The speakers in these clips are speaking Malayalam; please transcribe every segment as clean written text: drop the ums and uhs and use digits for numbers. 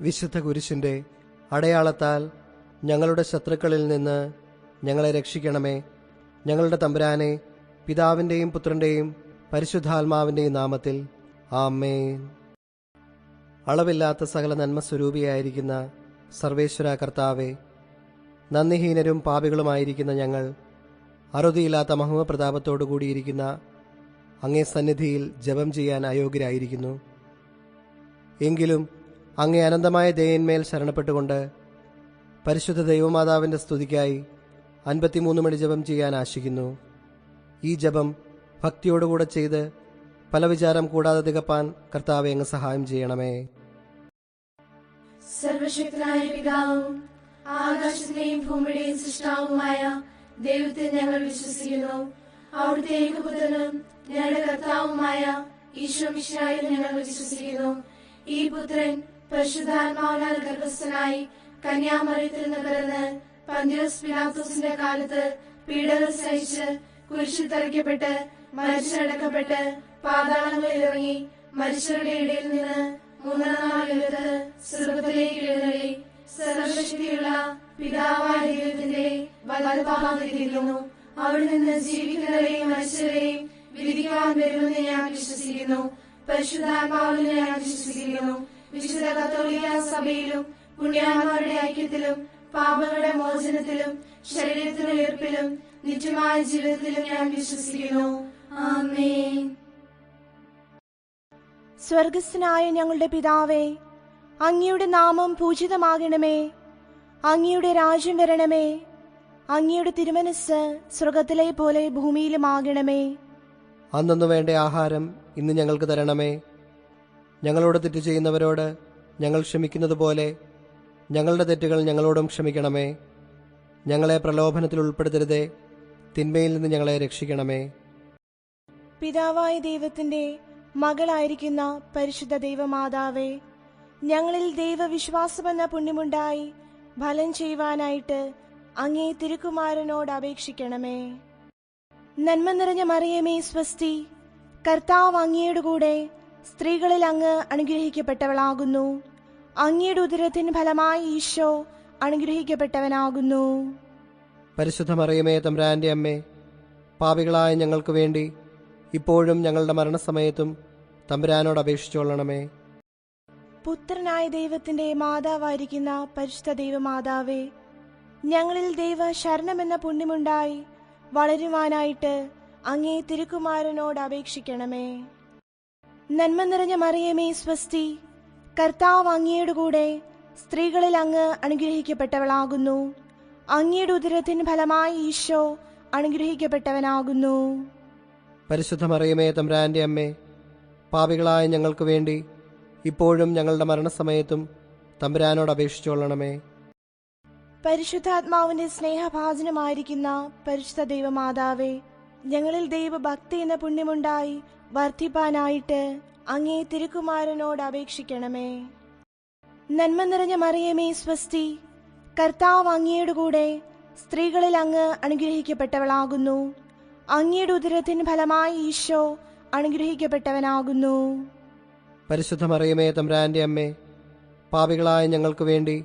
വിശുദ്ധ കുരിശിൻ്റെ അടയാളത്താൽ ഞങ്ങളുടെ ശത്രുക്കളിൽ നിന്ന് ഞങ്ങളെ രക്ഷിക്കണമേ. ഞങ്ങളുടെ തമ്പുരാനെ, പിതാവിൻ്റെയും പുത്രൻ്റെയും പരിശുദ്ധാത്മാവിൻ്റെയും നാമത്തിൽ ആമേൻ. അളവില്ലാത്ത സകല നന്മസ്വരൂപിയായിരിക്കുന്ന സർവേശ്വര കർത്താവെ, നന്ദിഹീനരും പാപികളുമായിരിക്കുന്ന ഞങ്ങൾ അറുതിയില്ലാത്ത മഹിമപ്രതാപത്തോടു കൂടിയിരിക്കുന്ന അങ്ങേ സന്നിധിയിൽ ജപം ചെയ്യാൻ അയോഗ്യരായിരിക്കുന്നു. എങ്കിലും അങ്ങേ അനന്തമായ ദയന്മേൽ ശരണപ്പെട്ടുകൊണ്ട് പരിശുദ്ധ ദൈവമാതാവിൻ്റെ സ്തുതിക്കായി 53 മണി ജപം ചെയ്യാൻ ആശിക്കുന്നു. ഈ ജപം ഭക്തിയോടുകൂടെ ചെയ്ത് പല വിചാരം കൂടാതെ തികപ്പാൻ കർത്താവെ അങ്ങ് സഹായം ചെയ്യണമേ. സർവശക്തനായ പിതാവും ആകാശത്തിന്റെയും ഭൂമിയുടെയും സൃഷ്ടാവുമായ ദൈവത്തെ ഞങ്ങൾ വിശ്വസിക്കുന്നു. അവിടുത്തെ ഏകപുത്രനും ഞങ്ങളുടെ കർത്താവുമായ ഈശോ മിശിഹായിൽ ഞങ്ങൾ വിശ്വസിക്കുന്നു. ഈ പുത്രൻ പരിശുദ്ധാത്മാവിനാൽ ഗർഭസ്ഥനായി കന്യാമറിയത്തിൽ നിന്ന് പിറന്ന് പന്തിയോസ് പിലാത്തോസിന്റെ കാലത്ത് പീഡകൾ സഹിച്ച് കുരിശിൽ തറയ്ക്കപ്പെട്ട് മരിച്ചടക്കപ്പെട്ട് പാതാളങ്ങളിൽ ഇറങ്ങി മരിച്ചവരുടെ ഇടയിൽ നിന്ന് മൂന്നാം നാൾ ഉയർത്ത് സ്വർഗ്ഗത്തിലേക്ക് എഴുന്നള്ളി സർവശക്തിയുള്ള പിതാവായ ദൈവത്തിന്റെ വലതുഭാഗത്തിരിക്കുന്നു. അവിടെ നിന്ന് ജീവിക്കുന്നവരെയും മരിച്ചവരെയും വിധിക്കുവാൻ വരുമെന്ന് ഞാൻ വിശ്വസിക്കുന്നു. പരിശുദ്ധാത്മാവിൽ ഞാൻ വിശ്വസിക്കുന്നു. വിശുദ്ധ കത്തോലിക്ക സഭയിലും പുണ്യാന്മാരുടെ ഐക്യത്തിലും പാപങ്ങളുടെ മോചനത്തിലും ശരീരത്തിന്റെ ഉയർപ്പിലും നിത്യമായ ജീവിതത്തിലും ഞാൻ വിശ്വസിക്കുന്നു. ആമേൻ. സ്വർഗസ്ഥനായ ഞങ്ങളുടെ പിതാവേ, അങ്ങയുടെ നാമം പൂജിതമാകണമേ. അങ്ങയുടെ രാജ്യം വരണമേ. അങ്ങയുടെ തിരുമനസ്സ് സ്വർഗത്തിലെ പോലെ ഭൂമിയിലുമാകണമേ. അന്നു വേണ്ട ആഹാരം ഇന്ന് ഞങ്ങൾക്ക് തരണമേ. ഞങ്ങളോട് തെറ്റ് ചെയ്യുന്നവരോട് ഞങ്ങൾ ക്ഷമിക്കുന്നത് പോലെ ഞങ്ങളുടെ തെറ്റുകൾ ഞങ്ങളോടും ക്ഷമിക്കണമേ. ഞങ്ങളെ പ്രലോഭനത്തിൽ ഉൾപ്പെടുത്തരുതേ, തിന്മയിൽ നിന്ന് ഞങ്ങളെ രക്ഷിക്കണമേ. പിതാവായ ദൈവത്തിന്റെ മകളായിരിക്കുന്ന പരിശുദ്ധ ദൈവമാതാവേ, ഞങ്ങളിൽ ദൈവവിശ്വാസമെന്ന പുണ്യമുണ്ടായി ഫലം ചെയ്യുവാനായിട്ട് അങ്ങേ തിരുക്കുമാരനോട് അപേക്ഷിക്കണമേ. നന്മ നിറഞ്ഞ മറിയമേ സ്വസ്തി, കർത്താവ് അങ്ങയുടെ കൂടെ സ്ത്രീകളിൽ അങ്ങ് അനുഗ്രഹിക്കപ്പെട്ടവളാകുന്നു. അങ്ങയുടെ ഉദരത്തിൻ ഫലമായി ഈശോ അനുഗ്രഹിക്കപ്പെട്ടവനാകുന്നു. പരിശുദ്ധ മറിയമേ തമ്പുരാന്റെ അമ്മേ, പാപികളായ ഞങ്ങൾക്ക് വേണ്ടി ഇപ്പോഴും ഞങ്ങളുടെ മരണസമയത്തും തമ്പുരാനോട് അപേക്ഷിച്ചുകൊള്ളണമേ. പുത്രനായ ദൈവത്തിന്റെ മാതാവായിരിക്കുന്ന പരിശുദ്ധ ദൈവമാതാവേ, ഞങ്ങളിൽ ദൈവ ശരണമെന്ന പുണ്യമുണ്ടായി വളരുവാനായിട്ട് അങ്ങേ തിരുക്കുമാരനോട് അപേക്ഷിക്കണമേ. നന്മ നിറഞ്ഞ മറിയമേ സ്വസ്തി, കർത്താവ് അങ്ങയുടെ കൂടെ സ്ത്രീകളിൽ അങ്ങ് അനുഗ്രഹിക്കപ്പെട്ടവളാകുന്നു. അങ്ങയുടെ ഉദരത്തിൻ ഫലമായി ഈശോ അനുഗ്രഹിക്കപ്പെട്ടവനാകുന്നു. പരിശുദ്ധ മറിയമേ തമ്പുരാന്റെ അമ്മേ, പാപികളായ ഞങ്ങൾക്ക് വേണ്ടി ഇപ്പോഴും ഞങ്ങളുടെ മരണസമയത്തും തമ്പുരാനോട് അപേക്ഷിച്ചുകൊള്ളണമേ. പരിശുദ്ധാത്മാവിന്റെ സ്നേഹഭാജനമായിരിക്കുന്ന പരിശുദ്ധ ദൈവമാതാവേ, ഞങ്ങളിൽ ദൈവഭക്തി എന്ന പുണ്യമുണ്ടായി വർദ്ധിപ്പാനായിട്ട് അങ്ങേ തിരുക്കുമാരനോട് അപേക്ഷിക്കണമേ. നന്മ നിറഞ്ഞ മറിയമേ സ്വസ്തി, കർത്താവ് അങ്ങയുടെ കൂടെ സ്ത്രീകളിൽ അങ്ങ് അനുഗ്രഹിക്കപ്പെട്ടവളാകുന്നു. അങ്ങയുടെ ഉദരത്തിൻ ഫലമായി ഈശോ അനുഗ്രഹിക്കപ്പെട്ടവനാകുന്നു. പരിശുദ്ധ മറിയമേ തമ്പുരാന്റെ അമ്മേ, പാപികളായ ഞങ്ങൾക്ക് വേണ്ടി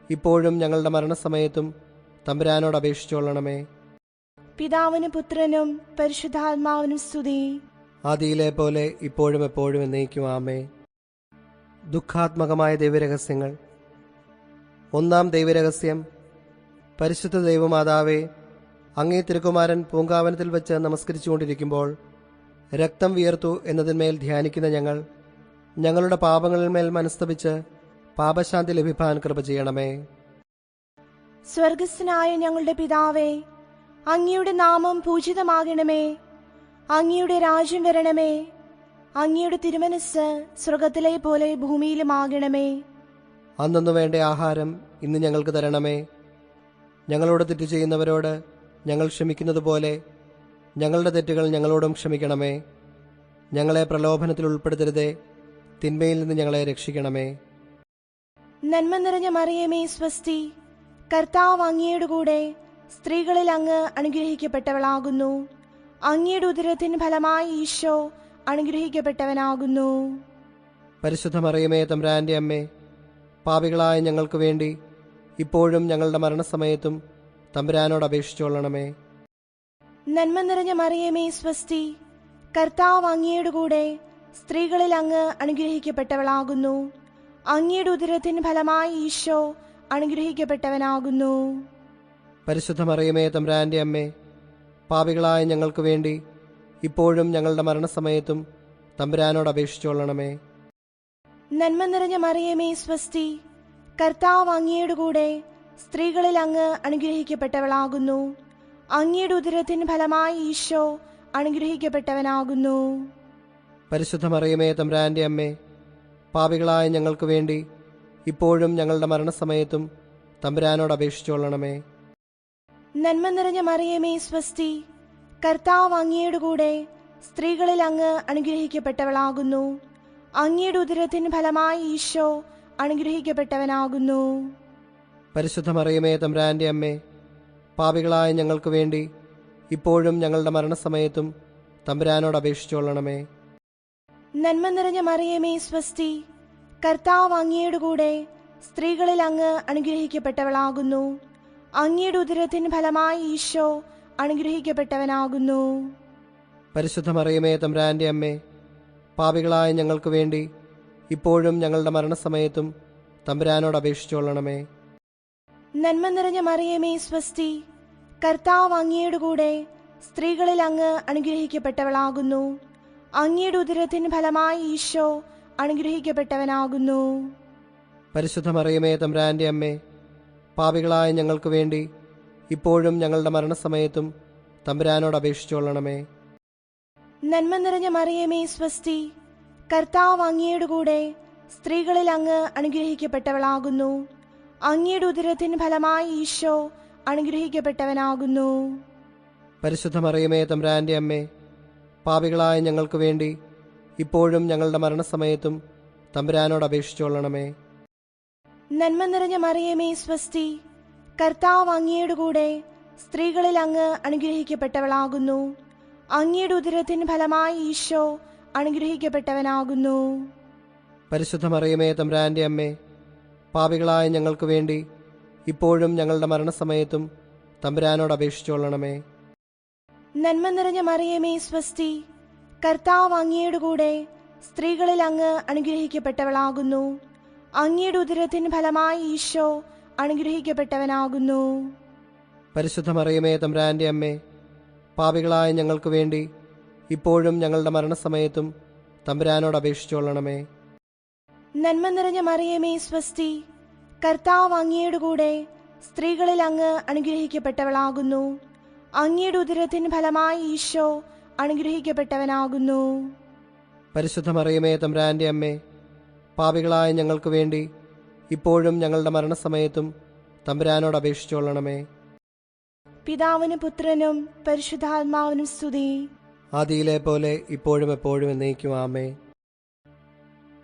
ഇപ്പോഴും ഞങ്ങളുടെ മരണസമയത്തും തമ്പുരാനോട് അപേക്ഷിച്ചുകൊള്ളണമേ. പിതാവിനും പുത്രനും പരിശുദ്ധാത്മാവിനും സ്തുതി, ആദിയിലെ പോലെ ഇപ്പോഴും എപ്പോഴും എന്നേക്കും ആമേൻ. ദുഃഖാത്മകമായ ദൈവരഹസ്യങ്ങൾ. ഒന്നാം ദൈവരഹസ്യം. പരിശുദ്ധ ദൈവമാതാവേ, അങ്ങേ തിരുക്കുമാരൻ പൂങ്കാവനത്തിൽ വെച്ച് നമസ്കരിച്ചുകൊണ്ടിരിക്കുമ്പോൾ രക്തം വിയർത്തു എന്നതിന്മേൽ ധ്യാനിക്കുന്ന ഞങ്ങൾ ഞങ്ങളുടെ പാപങ്ങളിന്മേൽ മനസ്തപിച്ച് പാപശാന്തി ലഭിപ്പാൻ കൃപ ചെയ്യണമേ. സ്വർഗസ്ഥനായ ഞങ്ങളുടെ പിതാവേ, അങ്ങയുടെ നാമം പൂജിതമാകണമേ. അങ്ങയുടെ രാജ്യം വരണമേ. അങ്ങയുടെ തിരുമനസ്സ് സ്വർഗത്തിലെ പോലെ ഭൂമിയിലുമാകണമേ. അന്നു വേണ്ട ആഹാരം ഇന്ന് ഞങ്ങൾക്ക് തരണമേ. ഞങ്ങളോട് തെറ്റ് ചെയ്യുന്നവരോട് ഞങ്ങൾ ക്ഷമിക്കുന്നത് പോലെ ഞങ്ങളുടെ തെറ്റുകൾ ഞങ്ങളോടും ക്ഷമിക്കണമേ. ഞങ്ങളെ പ്രലോഭനത്തിൽ ഉൾപ്പെടുത്തരുതേ, തിന്മയിൽ നിന്ന് ഞങ്ങളെ രക്ഷിക്കണമേ. നന്മ നിറഞ്ഞ മറിയമേ സ്വസ്തി, കർത്താവ് അങ്ങയുടെ കൂടെ സ്ത്രീകളിൽ അങ്ങ് അനുഗ്രഹിക്കപ്പെട്ടവളാകുന്നു. അങ്ങയുടെ ഉദരത്തിൻ ഫലമായി ഈശോ അനുഗ്രഹിക്കപ്പെട്ടവനാകുന്നു. പരിശുദ്ധ മറിയമേ തമ്പുരാന്റെ അമ്മേ, പാപികളായ ഞങ്ങൾക്ക് വേണ്ടി ഇപ്പോഴും ഞങ്ങളുടെ മരണസമയത്തും തമ്പുരാനോട് അപേക്ഷിച്ചുകൊള്ളണമേ. നന്മ നിറഞ്ഞ മറിയമേ സ്വസ്തി, കർത്താവ് അങ്ങയുടെ കൂടെ സ്ത്രീകളിൽ അങ്ങ് അനുഗ്രഹിക്കപ്പെട്ടവളാകുന്നു. അങ്ങയുടെ ഉദരത്തിൻ ഫലമായി ഈശോ അനുഗ്രഹിക്കപ്പെട്ടവനാകുന്നു. പരിശുദ്ധ മറിയമേ തമ്പുരാന്റെ അമ്മേ, പാപികളായ ഞങ്ങൾക്ക് വേണ്ടി ഇപ്പോഴും ഞങ്ങളുടെ മരണസമയത്തും തമ്പുരാനോട് അപേക്ഷിച്ചുകൊള്ളണമേ. നന്മ നിറഞ്ഞ മറിയമേ സ്വസ്തി, കർത്താവ് അങ്ങയുടെ കൂടെ സ്ത്രീകളിൽ അങ്ങ് അനുഗ്രഹിക്കപ്പെട്ടവളാകുന്നു. അങ്ങയുടെ ഉദരത്തിൻ ഫലമായി ഈശോ അനുഗ്രഹിക്കപ്പെട്ടവനാകുന്നു. പരിശുദ്ധ മറിയമേ തമ്പുരാന്റെ അമ്മേ, പാപികളായ ഞങ്ങൾക്ക് വേണ്ടി ഇപ്പോഴും ഞങ്ങളുടെ മരണസമയത്തും തമ്പുരാനോട് അപേക്ഷിച്ചുകൊള്ളണമേ. നന്മ നിറഞ്ഞ മറിയമേ സ്വസ്തി, കർത്താവ് അങ്ങയുടെ കൂടെ സ്ത്രീകളിൽ അങ്ങ് അനുഗ്രഹിക്കപ്പെട്ടവളാകുന്നു. അങ്ങയുടെ ഉദരത്തിൻ ഫലമായി ഈശോ അനുഗ്രഹിക്കപ്പെട്ടവനാകുന്നു. പരിശുദ്ധ മറിയമേ തമ്പുരാന്റെ അമ്മേ, പാപികളായ ഞങ്ങൾക്ക് വേണ്ടി ഇപ്പോഴും ഞങ്ങളുടെ മരണസമയത്തും തമ്പുരാനോട് അപേക്ഷിച്ചുകൊള്ളണമേ. നന്മ നിറഞ്ഞ മറിയമേ സ്വസ്തി, കർത്താവ് അങ്ങയുടെ കൂടെ സ്ത്രീകളിൽ അങ്ങ് അനുഗ്രഹിക്കപ്പെട്ടവളാകുന്നു. അങ്ങയുടെ ഉദരത്തിൻ ഫലമായി ഈശോ അനുഗ്രഹിക്കപ്പെട്ടവനാകുന്നു. പരിശുദ്ധ മറിയമേ തമ്പുരാന്റെ അമ്മേ, പാപികളായ ഞങ്ങൾക്ക് വേണ്ടി ഇപ്പോഴും ഞങ്ങളുടെ മരണസമയത്തും തമ്പുരാനോട് അപേക്ഷിച്ചുകൊള്ളണമേ. നന്മ നിറഞ്ഞ മറിയമേ സ്വസ്തി, കർത്താവ് അങ്ങയുടെ കൂടെ സ്ത്രീകളിൽ അങ്ങ് അനുഗ്രഹിക്കപ്പെട്ടവളാകുന്നു. അങ്ങയുടെ ഉദരത്തിൻ ഫലമായി ഈശോ അനുഗ്രഹിക്കപ്പെട്ടവനാകുന്നു. പരിശുദ്ധ മറിയമേ തമ്പുരാന്റെ അമ്മേ, പാപികളായ ഞങ്ങൾക്ക് വേണ്ടി ഇപ്പോഴും ഞങ്ങളുടെ മരണസമയത്തും തമ്പുരാനോട് അപേക്ഷിച്ചുകൊള്ളണമേ. നന്മ നിറഞ്ഞ മറിയമേ സ്വസ്തി, കർത്താവ് അങ്ങയുടെ കൂടെ സ്ത്രീകളിൽ അങ്ങ് അനുഗ്രഹിക്കപ്പെട്ടവളാകുന്നു. അങ്ങയുടെ ഉദരത്തിൻ ഫലമായി ഈശോ അനുഗ്രഹിക്കപ്പെട്ടവനാകുന്നു. പരിശുദ്ധ മറിയമേ തമ്പുരാന്റെ അമ്മേ, പാപികളായ ഞങ്ങൾക്ക് വേണ്ടി ഇപ്പോഴും ഞങ്ങളുടെ മരണസമയത്തും തമ്പുരാനോട് അപേക്ഷിച്ചുകൊള്ളണമേ. നന്മ നിറഞ്ഞ മറിയമേ സ്വസ്തി, കർത്താവ് അങ്ങയുടെ കൂടെ സ്ത്രീകളിൽ അങ്ങ് അനുഗ്രഹിക്കപ്പെട്ടവളാകുന്നു. അങ്ങയുടെ ഉദരത്തിൻ ഫലമായി ഈശോ അനുഗ്രഹിക്കപ്പെട്ടവനാകുന്നു. പരിശുദ്ധ മറിയമേ തമ്പുരാന്റെ അമ്മേ, പാപികളായ ഞങ്ങൾക്ക് വേണ്ടി ഇപ്പോഴും ഞങ്ങളുടെ മരണസമയത്തും തമ്പുരാനോട് അപേക്ഷിച്ചുകൊള്ളണമേ. നന്മ നിറഞ്ഞ മറിയമേ സ്വസ്തി, കർത്താവ് അങ്ങയുടെ കൂടെ സ്ത്രീകളിൽ അങ്ങ് അനുഗ്രഹിക്കപ്പെട്ടവളാകുന്നു. അങ്ങയുടെ ഉദരത്തിൻ ഫലമായി ഈശോ അനുഗ്രഹിക്കപ്പെട്ടവനാകുന്നു. പരിശുദ്ധ മറിയമേ തമ്പുരാന്റെ അമ്മേ, പാപികളായ ഞങ്ങൾക്ക് വേണ്ടി ഇപ്പോഴും ഞങ്ങളുടെ മരണസമയത്തും തമ്പുരാനോട് അപേക്ഷിച്ചുകൊള്ളണമേ. നന്മ നിറഞ്ഞ മറിയമേ സ്വസ്തി, കർത്താവ് അങ്ങയുടെ കൂടെ സ്ത്രീകളിൽ അങ്ങ് അനുഗ്രഹിക്കപ്പെട്ടവളാകുന്നു. അങ്ങയുടെ ഉദരത്തിൻ ഫലമായി ഈശോ അനുഗ്രഹിക്കപ്പെട്ടവനാകുന്നു. പരിശുദ്ധ മറിയമേ തമ്പുരാന്റെ അമ്മേ, പാപികളായ ഞങ്ങൾക്ക് വേണ്ടി ഇപ്പോഴും ഞങ്ങളുടെ മരണസമയത്തും തമ്പുരാനോട് അപേക്ഷിച്ചുകൊള്ളണമേ. പിതാവിനും പുത്രനും പരിശുദ്ധാത്മാവിനും സ്തുതി. ആദിയിലെ പോലെ ഇപ്പോഴും എപ്പോഴും എന്നേക്കും ആമേൻ.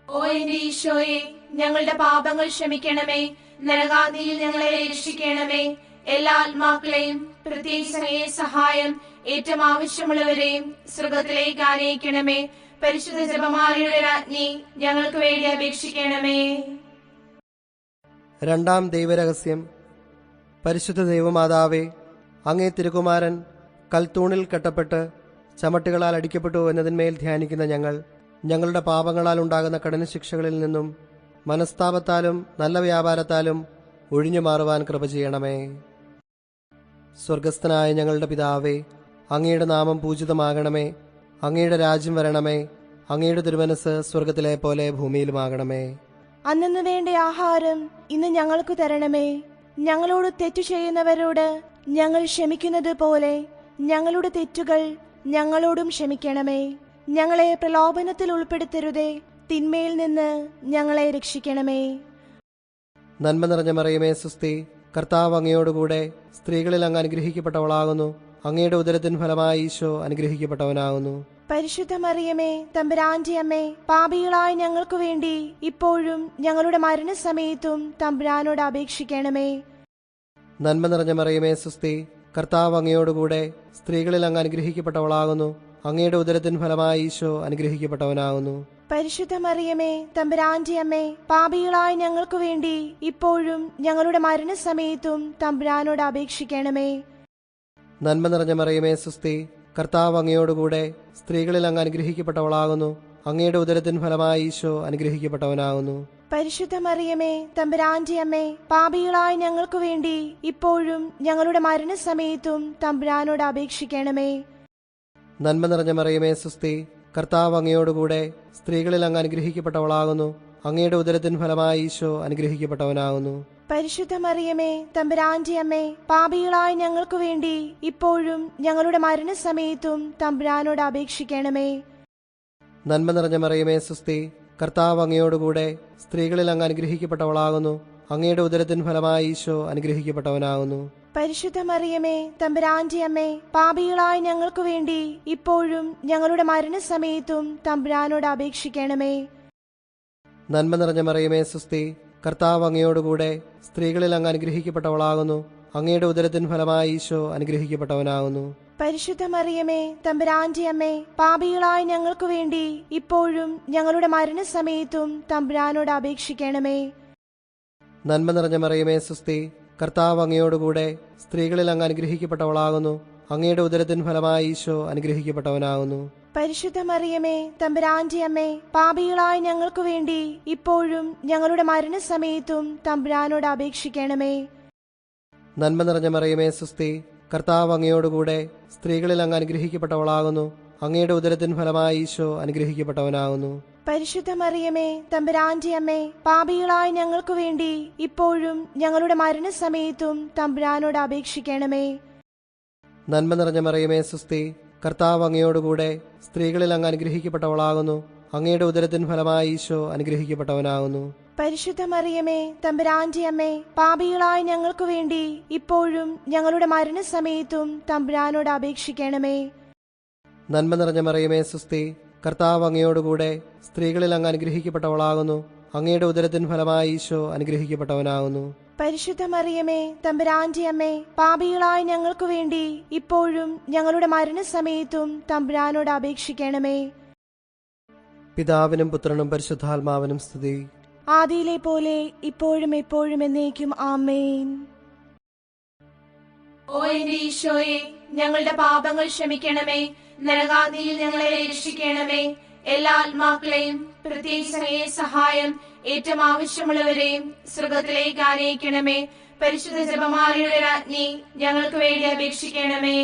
ഓ എന്റെ ഈശോയെ, ഞങ്ങളുടെ പാപങ്ങൾ ക്ഷമിക്കണമേ. നരകാഗ്നിയിൽ ഞങ്ങളെ രക്ഷിക്കണമേ. എല്ലാ ആത്മാക്കളെയും പ്രത്യേകിച്ച് അങ്ങേ സഹായം ഏറ്റവും ആവശ്യമുള്ളവരെയും സ്വർഗത്തിലേക്ക് ആനയിക്കണമേ. പരിശുദ്ധ ജപമാലയുടെ രാജ്ഞി, ഞങ്ങൾക്ക് വേണ്ടി അപേക്ഷിക്കണമേ. രണ്ടാം ദൈവരഹസ്യം. പരിശുദ്ധ ദൈവമാതാവേ, അങ്ങേ തിരുകുമാരൻ കൽത്തൂണിൽ കെട്ടപ്പെട്ട് ചമട്ടുകളാൽ അടിക്കപ്പെട്ടു എന്നതിന്മേൽ ധ്യാനിക്കുന്ന ഞങ്ങളുടെ പാപങ്ങളാൽ ഉണ്ടാകുന്ന കഠിന ശിക്ഷകളിൽ നിന്നും മനസ്താപത്താലും നല്ല വ്യാപാരത്താലും ഒഴിഞ്ഞു മാറുവാൻ കൃപ ചെയ്യണമേ. സ്വർഗസ്ഥനായ ഞങ്ങളുടെ പിതാവേ, അങ്ങയുടെ നാമം പൂജിതമാകണമേ. അങ്ങയുടെ രാജ്യം വരണമേ. അങ്ങയുടെ തിരുമനസ് സ്വർഗത്തിലെ പോലെ ഭൂമിയിലുമാകണമേ. അന്നു വേണ്ട ആഹാരം ഇന്ന് ഞങ്ങൾക്ക് തരണമേ. ഞങ്ങളോട് തെറ്റു ചെയ്യുന്നവരോട് ഞങ്ങൾ ക്ഷമിക്കുന്നത് പോലെ ഞങ്ങളുടെ തെറ്റുകൾ ഞങ്ങളോടും ക്ഷമിക്കണമേ. ഞങ്ങളെ പ്രലോഭനത്തിൽ ഉൾപ്പെടുത്തരുതേ, തിന്മയിൽ നിന്ന് ഞങ്ങളെ രക്ഷിക്കണമേ. നന്മ നിറഞ്ഞ മറിയമേ സുസ്തി, കർത്താവ് അങ്ങയോടുകൂടെ സ്ത്രീകളിൽ അങ്ങ് അനുഗ്രഹിക്കപ്പെട്ടവളാകുന്നു. അങ്ങയുടെ ഉദരത്തിൻ ഫലമായി ഈശോ അനുഗ്രഹിക്കപ്പെട്ടവനാകുന്നു. പരിശുദ്ധ മറിയമേ തമ്പുരാന്റെ അമ്മേ, പാപികളായ ഞങ്ങൾക്ക് വേണ്ടി ഇപ്പോഴും ഞങ്ങളുടെ മരണസമയത്തും തമ്പുരാനോട് അപേക്ഷിക്കണമേ. നന്മ നിറഞ്ഞ മറിയമേ സുസ്തി, കർത്താവ് അങ്ങയോടുകൂടെ സ്ത്രീകളിൽ അങ്ങ് അനുഗ്രഹിക്കപ്പെട്ടവളാകുന്നു. അങ്ങയുടെ ഉദരത്തിൻ ഫലമായി ഈശോ അനുഗ്രഹിക്കപ്പെട്ടവനാകുന്നു. പരിശുദ്ധ മറിയമേ തമ്പുരാന്റെ അമ്മേ, പാപികളായ ഞങ്ങൾക്ക് വേണ്ടി ഇപ്പോഴും ഞങ്ങളുടെ മരണസമയത്തും തമ്പുരാനോട് അപേക്ഷിക്കണമേ. നന്മ നിറഞ്ഞ മറിയമേ സുസ്തി, കർത്താവ് അങ്ങയോടുകൂടെ സ്ത്രീകളിൽ അങ്ങ് അനുഗ്രഹിക്കപ്പെട്ടവളാകുന്നു. അങ്ങയുടെ ഉദരത്തിൻ ഫലമായി ഈശോ അനുഗ്രഹിക്കപ്പെട്ടവനാകുന്നു. പരിശുദ്ധ മറിയമേ തമ്പുരാന്റെ അമ്മേ, പാപികളായ ഞങ്ങൾക്ക് വേണ്ടി ഇപ്പോഴും ഞങ്ങളുടെ മരണസമയത്തും തമ്പുരാനോട് അപേക്ഷിക്കണമേ. നന്മ നിറഞ്ഞ മറിയമേ സുസ്തി, കർത്താവ് അങ്ങയോടുകൂടെ സ്ത്രീകളിൽ അങ്ങ് അനുഗ്രഹിക്കപ്പെട്ടവളാകുന്നു. അങ്ങയുടെ ഉദരത്തിൻ ഫലമായി ഈശോ അനുഗ്രഹിക്കപ്പെട്ടവനാകുന്നു. പരിശുദ്ധ മറിയമേ തമ്പുരാന്റെ അമ്മേ, പാപികളായ ഞങ്ങൾക്ക് വേണ്ടി ഇപ്പോഴും ഞങ്ങളുടെ മരണസമയത്തും തമ്പുരാനോട് അപേക്ഷിക്കണമേ. നന്മ നിറഞ്ഞ മറിയമേ സുസ്തി, കർത്താവ് അങ്ങയോടുകൂടെ സ്ത്രീകളിൽ അങ്ങ് അനുഗ്രഹിക്കപ്പെട്ടവളാകുന്നു. അങ്ങയുടെ ഉദരത്തിൻ ഫലമായി ഈശോ അനുഗ്രഹിക്കപ്പെട്ടവനാകുന്നു. പരിശുദ്ധ മറിയമേ തമ്പുരാന്റെ അമ്മേ, പാപികളായ ഞങ്ങൾക്ക് വേണ്ടി ഇപ്പോഴും ഞങ്ങളുടെ മരണസമയത്തും തമ്പുരാനോട് അപേക്ഷിക്കണമേ. നന്മ നിറഞ്ഞ മറിയമേ സുസ്തി, കർത്താവ് അങ്ങയോടുകൂടെ സ്ത്രീകളിൽ അങ്ങ് അനുഗ്രഹിക്കപ്പെട്ടവളാകുന്നു. അങ്ങയുടെ ഉദരത്തിൻ ഫലമായി ഈശോ അനുഗ്രഹിക്കപ്പെട്ടവനാകുന്നു. പരിശുദ്ധ മറിയമേ തമ്പുരാന്റെ അമ്മേ, പാപികളായ ഞങ്ങൾക്ക് വേണ്ടി ഇപ്പോഴും ഞങ്ങളുടെ മരണസമയത്തും തമ്പുരാനോട് അപേക്ഷിക്കണമേ. നന്മ നിറഞ്ഞ മറിയമേ സുസ്തി, കർത്താവ് അങ്ങയോടുകൂടെ സ്ത്രീകളിൽ അങ്ങ് അനുഗ്രഹിക്കപ്പെട്ടവളാകുന്നു. അങ്ങയുടെ ഉദരത്തിൻ ഫലമായി ഈശോ അനുഗ്രഹിക്കപ്പെട്ടവനാകുന്നു. പരിശുദ്ധ മറിയമേ തമ്പുരാന്റെ അമ്മേ, പാപികളായ ഞങ്ങൾക്ക് വേണ്ടി ഇപ്പോഴും ഞങ്ങളുടെ മരണസമയത്തും തമ്പുരാനോട് അപേക്ഷിക്കണമേ. നന്മ നിറഞ്ഞ മറിയമേ സുസ്തി, കർത്താവ് അങ്ങയോടുകൂടെ സ്ത്രീകളിൽ അങ്ങ് അനുഗ്രഹിക്കപ്പെട്ടവളാകുന്നു. അങ്ങയുടെ ഉദരത്തിൻ ഫലമായി ഈശോ അനുഗ്രഹിക്കപ്പെട്ടവനാകുന്നു. പരിശുദ്ധ മറിയമേ തമ്പുരാന്റെ അമ്മേ, പാപികളായ ഞങ്ങൾക്ക് വേണ്ടി ഇപ്പോഴും ഞങ്ങളുടെ മരണസമയത്തും തമ്പുരാനോട് അപേക്ഷിക്കണമേ. നന്മ നിറഞ്ഞ മറിയമേ സുസ്തി, കർത്താവ് അങ്ങയോടുകൂടെ സ്ത്രീകളിൽ അങ്ങ് അനുഗ്രഹിക്കപ്പെട്ടവളാകുന്നു. അങ്ങയുടെ ഉദരത്തിൻ ഫലമായി ഈശോ അനുഗ്രഹിക്കപ്പെട്ടവനാകുന്നു. പരിശുദ്ധ മറിയമേ തമ്പുരാന്റെ അമ്മേ, പാപികളായ ഞങ്ങൾക്ക് വേണ്ടി ഇപ്പോഴും ഞങ്ങളുടെ മരണസമയത്തും തമ്പുരാനോട് അപേക്ഷിക്കണമേ. നന്മ നിറഞ്ഞ മറിയമേ സുസ്തി, കർത്താവ് അങ്ങയോടുകൂടെ സ്ത്രീകളിൽ അങ്ങ് അനുഗ്രഹിക്കപ്പെട്ടവളാകുന്നു. അങ്ങയുടെ ഉദരത്തിൻ ഫലമായി ഈശോ അനുഗ്രഹിക്കപ്പെട്ടവനാകുന്നു. പരിശുദ്ധ മറിയമേ തമ്പുരാന്റെ അമ്മേ, പാപികളായ ഞങ്ങൾക്ക് വേണ്ടി ഇപ്പോഴും ഞങ്ങളുടെ മരണസമയത്തും തമ്പുരാനോട് അപേക്ഷിക്കണമേ. പിതാവിനും പുത്രനും പരിശുദ്ധാത്മാവിനും സ്തുതി. ആദിയിലെ പോലെ ഇപ്പോഴും എപ്പോഴും എന്നേക്കും ആമേൻ. ഓ എന്റെ ഈശോയെ, ഞങ്ങളുടെ പാപങ്ങൾ ക്ഷമിക്കണമേ. നരകാഗ്നിയിൽ ഞങ്ങളെ രക്ഷിക്കണമേ. എല്ലാ ആത്മാക്കളെയും പ്രത്യേകിച്ച് അങ്ങയെ സഹായം ഏറ്റവും ആവശ്യമുള്ളവരെയും സ്വർഗത്തിലേക്ക് ആനയിക്കണമേ. പരിശുദ്ധ ജപമാലയുടെ രാജ്ഞി, ഞങ്ങൾക്ക് വേണ്ടി അപേക്ഷിക്കണമേ.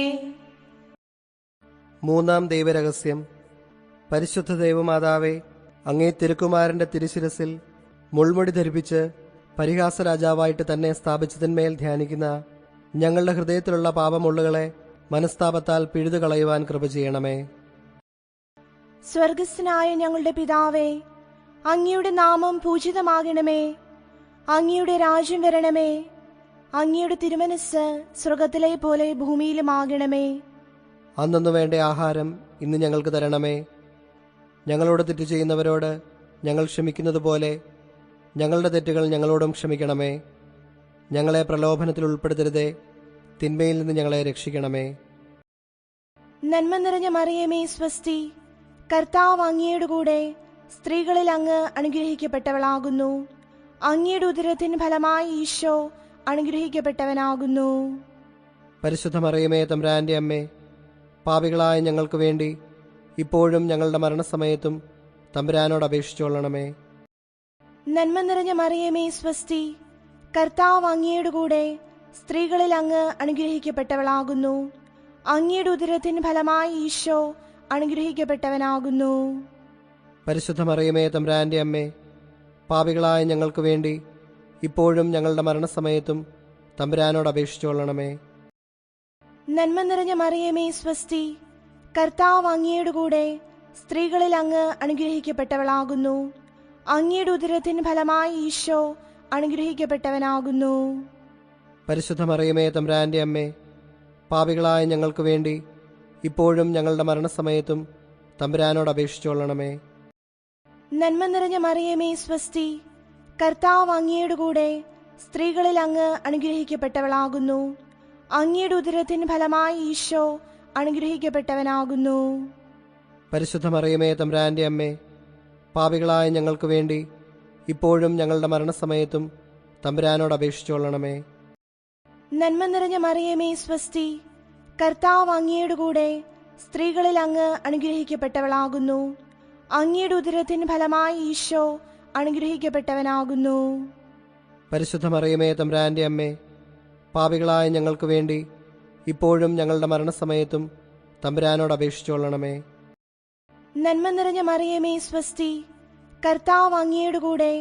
മൂന്നാം ദൈവരഹസ്യം. പരിശുദ്ധ ദൈവമാതാവേ, അങ്ങേ തിരുക്കുമാരന്റെ തിരുശിരസിൽ മുൾമുടി ധരിപ്പിച്ച് പരിഹാസ രാജാവായിട്ട് തന്നെ സ്ഥാപിച്ചതിന്മേൽ ധ്യാനിക്കുന്ന ഞങ്ങളുടെ ഹൃദയത്തിലുള്ള പാപമുള്ളുകളെ മനസ്താപത്താൽ പിഴുതുകളയുവാൻ കൃപ ചെയ്യണമേ. സ്വർഗസ്ഥനായ ഞങ്ങളുടെ പിതാവേ, അങ്ങയുടെ നാമം പൂജിതമാകണമേ. അങ്ങയുടെ രാജ്യം വരണമേ. അങ്ങയുടെ തിരുമനസ് സ്വർഗത്തിലെ പോലെ ഭൂമിയിലുമാകണമേ. അന്നു വേണ്ട ആഹാരം ഇന്ന് ഞങ്ങൾക്ക് തരണമേ. ഞങ്ങളോട് തെറ്റ് ചെയ്യുന്നവരോട് ഞങ്ങൾ ക്ഷമിക്കുന്നത് പോലെ ഞങ്ങളുടെ തെറ്റുകൾ ഞങ്ങളോടും ക്ഷമിക്കണമേ. ഞങ്ങളെ പ്രലോഭനത്തിൽ ഉൾപ്പെടുത്തരുതേ, തിന്മയിൽ നിന്ന് ഞങ്ങളെ രക്ഷിക്കണമേ. നന്മ നിറഞ്ഞ മറിയമേ സ്വസ്തി, കർത്താവ് അങ്ങയുടെ കൂടെ സ്ത്രീകളിൽ അങ്ങ് അനുഗ്രഹിക്കപ്പെട്ടവളാകുന്നു. അങ്ങയുടെ ഉദരത്തിൻ ഫലമായി ഈശോ അനുഗ്രഹിക്കപ്പെട്ടവനാകുന്നു. പരിശുദ്ധ മറിയമേ തമ്പുരാന്റെ അമ്മേ, പാപികളായ ഞങ്ങൾക്ക് വേണ്ടി ഇപ്പോഴും ഞങ്ങളുടെ മരണസമയത്തും തമ്പുരാനോട് അപേക്ഷിച്ചുകൊള്ളണമേ. നന്മ നിറഞ്ഞ മറിയമേ സ്വസ്തി, കർത്താവ് അങ്ങയുടെ കൂടെ സ്ത്രീകളിൽ അങ്ങ് അനുഗ്രഹിക്കപ്പെട്ടവളാകുന്നു. അങ്ങയുടെ ഉദരത്തിൻ ഫലമായി ഈശോ അനുഗ്രഹിക്കപ്പെട്ടവനാകുന്നു. പരിശുദ്ധ മറിയമേ തമ്പുരാന്റെ അമ്മേ, പാപികളായ ഞങ്ങൾക്ക് വേണ്ടി ഇപ്പോഴും ഞങ്ങളുടെ മരണസമയത്തും തമ്പുരാനോട് അപേക്ഷിച്ചുകൊള്ളണമേ. നന്മ നിറഞ്ഞ മറിയമേ സ്വസ്തി, കർത്താവ് അങ്ങയുടെ കൂടെ സ്ത്രീകളിൽ അങ്ങ് അനുഗ്രഹിക്കപ്പെട്ടവളാകുന്നു. അങ്ങയുടെ ഉദരത്തിൻ ഫലമായി ഈശോ അനുഗ്രഹിക്കപ്പെട്ടവനാകുന്നു. പരിശുദ്ധ മറിയമേ തമ്പുരാന്റെ അമ്മേ, പാപികളായ ഞങ്ങൾക്ക് വേണ്ടി ഇപ്പോഴും ഞങ്ങളുടെ മരണസമയത്തും തമ്പുരാനോട് അപേക്ഷിച്ചുകൊള്ളണമേ. നന്മ നിറഞ്ഞ മറിയമേ സ്വസ്തി, കർത്താവ് അങ്ങയുടെ കൂടെ സ്ത്രീകളിൽ അങ്ങ് അനുഗ്രഹിക്കപ്പെട്ടവളാകുന്നു. അങ്ങയുടെ ഉദരത്തിൻ ഫലമായി ഈശോ അനുഗ്രഹിക്കപ്പെട്ടവനാകുന്നു. പരിശുദ്ധ മറിയമേ തമ്പുരാന്റെ അമ്മേ, പാപികളായ ഞങ്ങൾക്ക് വേണ്ടി ഇപ്പോഴും ഞങ്ങളുടെ മരണസമയത്തും തമ്പുരാനോട് അപേക്ഷിച്ചുകൊള്ളണമേ. നന്മ നിറഞ്ഞ മറിയമേ സ്വസ്തി, കർത്താവ് അങ്ങയുടെ കൂടെ സ്ത്രീകളിൽ അങ്ങ് അനുഗ്രഹിക്കപ്പെട്ടവളാകുന്നു. അങ്ങയുടെ ഉദരത്തിൻ ഫലമായി ഈശോ അനുഗ്രഹിക്കപ്പെട്ടവനാകുന്നു. പരിശുദ്ധ മറിയമേ തമ്പുരാന്റെ അമ്മേ, പാപികളായ ഞങ്ങൾക്ക് വേണ്ടി ഇപ്പോഴും ഞങ്ങളുടെ മരണസമയത്തും തമ്പുരാനോട് അപേക്ഷിച്ചുകൊള്ളണമേ. നന്മ നിറഞ്ഞ മറിയമേ സ്വസ്തി, കർത്താവ് അങ്ങയുടെ കൂടെ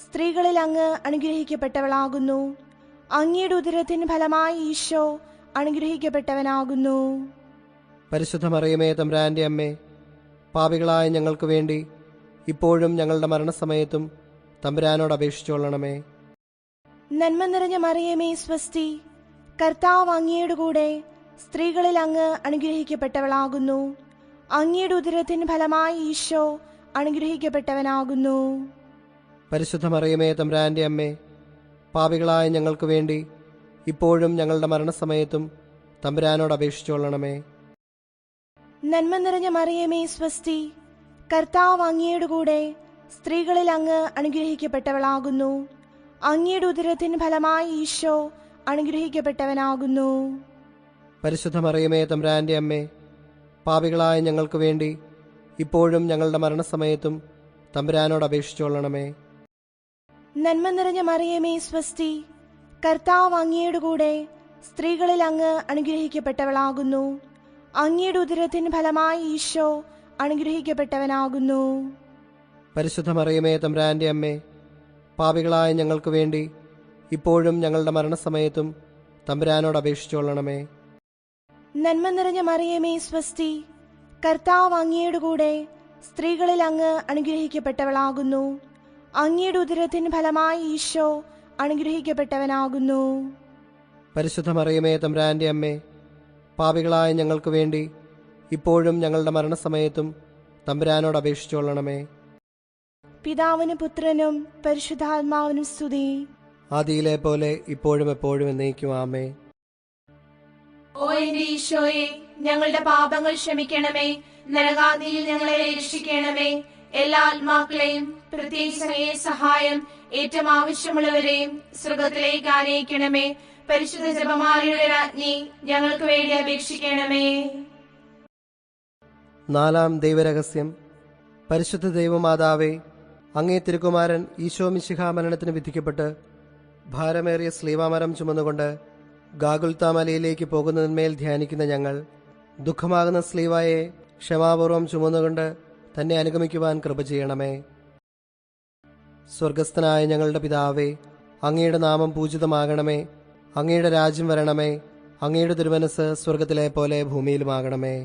സ്ത്രീകളിൽ അങ്ങ് അനുഗ്രഹിക്കപ്പെട്ടവളാകുന്നു. അങ്ങയുടെ ഉദരത്തിൻ ഫലമായി ഈശോ അനുഗ്രഹിക്കപ്പെട്ടവനാകുന്നു. പരിശുദ്ധ മറിയമേ തമ്പുരാന്റെ അമ്മേ, പാപികളായ ഞങ്ങൾക്ക് വേണ്ടി ഇപ്പോഴും ഞങ്ങളുടെ മരണസമയത്തും തമ്പുരാനോട് അപേക്ഷിച്ചുകൊള്ളണമേ. നന്മ നിറഞ്ഞ മറിയമേ സ്വസ്തി, കർത്താവ് അങ്ങയുടെ കൂടെ സ്ത്രീകളിൽ അങ്ങ് അനുഗ്രഹിക്കപ്പെട്ടവളാകുന്നു. അങ്ങയുടെ ഉദരത്തിൻ ഫലമായി ഈശോ അനുഗ്രഹിക്കപ്പെട്ടവനാകുന്നു. പരിശുദ്ധ മറിയമേ തമ്പുരാന്റെ അമ്മേ, പാപികളായ ഞങ്ങൾക്ക് വേണ്ടി ഇപ്പോഴും ഞങ്ങളുടെ മരണസമയത്തും തമ്പുരാനോട് അപേക്ഷിച്ചുകൊള്ളണമേ. നന്മ നിറഞ്ഞ മറിയമേ സ്വസ്തി, കർത്താവ് അങ്ങയുടെ കൂടെ സ്ത്രീകളിൽ അങ്ങ് അനുഗ്രഹിക്കപ്പെട്ടവളാകുന്നു. അങ്ങയുടെ ഉദരത്തിൻ ഫലമായി ഈശോ അനുഗ്രഹിക്കപ്പെട്ടവനാകുന്നു. പരിശുദ്ധ മറിയമേ തമ്പുരാന്റെ അമ്മേ, പാപികളായ ഞങ്ങൾക്ക് വേണ്ടി ഇപ്പോഴും ഞങ്ങളുടെ മരണസമയത്തും തമ്പുരാനോട് അപേക്ഷിച്ചുകൊള്ളണമേ. നന്മ നിറഞ്ഞ മറിയമേ സ്വസ്തി, കർത്താവ് അങ്ങയുടെ കൂടെ സ്ത്രീകളിൽ അങ്ങ് അനുഗ്രഹിക്കപ്പെട്ടവളാകുന്നു. അങ്ങയുടെ ഉദരത്തിൻ ഫലമായി ഈശോ അനുഗ്രഹിക്കപ്പെട്ടവനാകുന്നു. പരിശുദ്ധ മറിയമേ തമ്പുരാന്റെ അമ്മേ, പാപികളായ ഞങ്ങൾക്ക് വേണ്ടി ഇപ്പോഴും ഞങ്ങളുടെ മരണസമയത്തും തമ്പുരാനോട് അപേക്ഷിച്ചുകൊള്ളണമേ. നന്മ നിറഞ്ഞ മറിയമേ സ്വസ്തി, കർത്താവ് അങ്ങയുടെ കൂടെ സ്ത്രീകളിൽ അങ്ങ് അനുഗ്രഹിക്കപ്പെട്ടവളാകുന്നു. അങ്ങയുടെ ഉദരത്തിൻ ഫലമായി ഈശോ അനുഗ്രഹിക്കപ്പെട്ടവനാകുന്നു. പരിശുദ്ധ മറിയമേ തമ്പുരാന്റെ അമ്മേ, പാപികളായ ഞങ്ങൾക്ക് വേണ്ടി ഇപ്പോഴും ഞങ്ങളുടെ മരണസമയത്തും തമ്പുരാനോട് അപേക്ഷിച്ചുകൊള്ളണമേ. പിതാവിനും പുത്രനും പരിശുദ്ധാത്മാവിനും സ്തുതി. ആദിയിലെ പോലെ ഇപ്പോഴും എപ്പോഴും എന്നേക്കും ആമേൻ. ഓ എന്റെ ഈശോയെ, ഞങ്ങളുടെ പാപങ്ങൾ ക്ഷമിക്കണമേ. നരകാഗ്നിയിൽ ഞങ്ങളെ രക്ഷിക്കണമേ. എല്ലാ ആത്മാക്കളെയും പ്രത്യേകിച്ച് അങ്ങേ സഹായം ഏറ്റവും ആവശ്യമുള്ളവരെയും സ്വർഗത്തിലേക്ക് ആനയിക്കണമേ. പരിശുദ്ധ ജപമാലയുടെ രാജ്ഞി, ഞങ്ങൾക്ക് വേണ്ടി അപേക്ഷിക്കണമേ. നാലാം ദൈവരഹസ്യം. പരിശുദ്ധ ദൈവമാതാവേ, അങ്ങേ തിരുക്കുമാരൻ ഈശോ മിശിഹാ മരണത്തിന് വിധിക്കപ്പെട്ട് ഭാരമേറിയ സ്ലീവാമരം ചുമന്നുകൊണ്ട് ഗാഗുൽത്താ മലയിലേക്ക് പോകുന്നതിന്മേൽ ധ്യാനിക്കുന്ന ഞങ്ങൾ, ദുഃഖമാകുന്ന സ്ലീവായെ ക്ഷമാപൂർവം ചുമന്നുകൊണ്ട് തന്നെ അനുഗമിക്കുവാൻ കൃപ ചെയ്യണമേ. സ്വർഗസ്ഥനായ ഞങ്ങളുടെ പിതാവേ, അങ്ങയുടെ നാമം പൂജിതമാകണമേ. അങ്ങയുടെ രാജ്യം വരണമേ. അങ്ങയുടെ തിരുമനസ് സ്വർഗത്തിലെ പോലെ ഭൂമിയിലുമാകണമേ.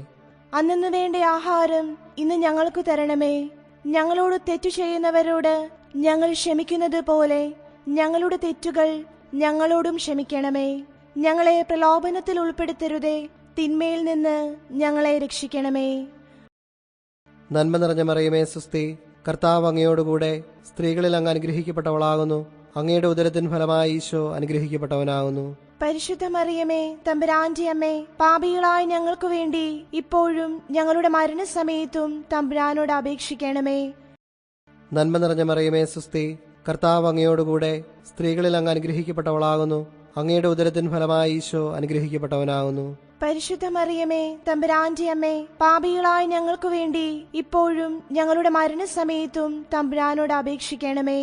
അന്നു വേണ്ട ആഹാരം ഇന്ന് ഞങ്ങൾക്ക് തരണമേ. ഞങ്ങളോട് തെറ്റു ചെയ്യുന്നവരോട് ഞങ്ങൾ ക്ഷമിക്കുന്നത് പോലെ ഞങ്ങളുടെ തെറ്റുകൾ ഞങ്ങളോടും ക്ഷമിക്കണമേ. ഞങ്ങളെ പ്രലോഭനത്തിൽ ഉൾപ്പെടുത്തരുതേ, തിന്മയിൽ നിന്ന് ഞങ്ങളെ രക്ഷിക്കണമേ. നന്മ നിറഞ്ഞ മറിയമേ സുസ്തി, കർത്താവ് അങ്ങയോടുകൂടെ സ്ത്രീകളിൽ അങ്ങ് അനുഗ്രഹിക്കപ്പെട്ടവളാകുന്നു. അങ്ങയുടെ ഉദരത്തിൻ ഫലമായി ഈശോ അനുഗ്രഹിക്കപ്പെട്ടവനാകുന്നു. പരിശുദ്ധ മറിയമേ തമ്പുരാന്റെ അമ്മേ, പാപികളായ ഞങ്ങൾക്ക് വേണ്ടി ഇപ്പോഴും ഞങ്ങളുടെ മരണസമയത്തും തമ്പുരാനോട് അപേക്ഷിക്കണമേ. നന്മ നിറഞ്ഞ മറിയമേ സുസ്തി, കർത്താവ് അങ്ങയോടുകൂടെ സ്ത്രീകളിൽ അങ്ങ് അനുഗ്രഹിക്കപ്പെട്ടവളാകുന്നു. അങ്ങയുടെ ഉദരത്തിൻ ഫലമായി ഈശോ അനുഗ്രഹിക്കപ്പെട്ടവനാകുന്നു. പരിശുദ്ധ മറിയമേ തമ്പുരാന്റെ അമ്മേ, പാപികളായ ഞങ്ങൾക്ക് വേണ്ടി ഇപ്പോഴും ഞങ്ങളുടെ മരണസമയത്തും തമ്പുരാനോട് അപേക്ഷിക്കണമേ.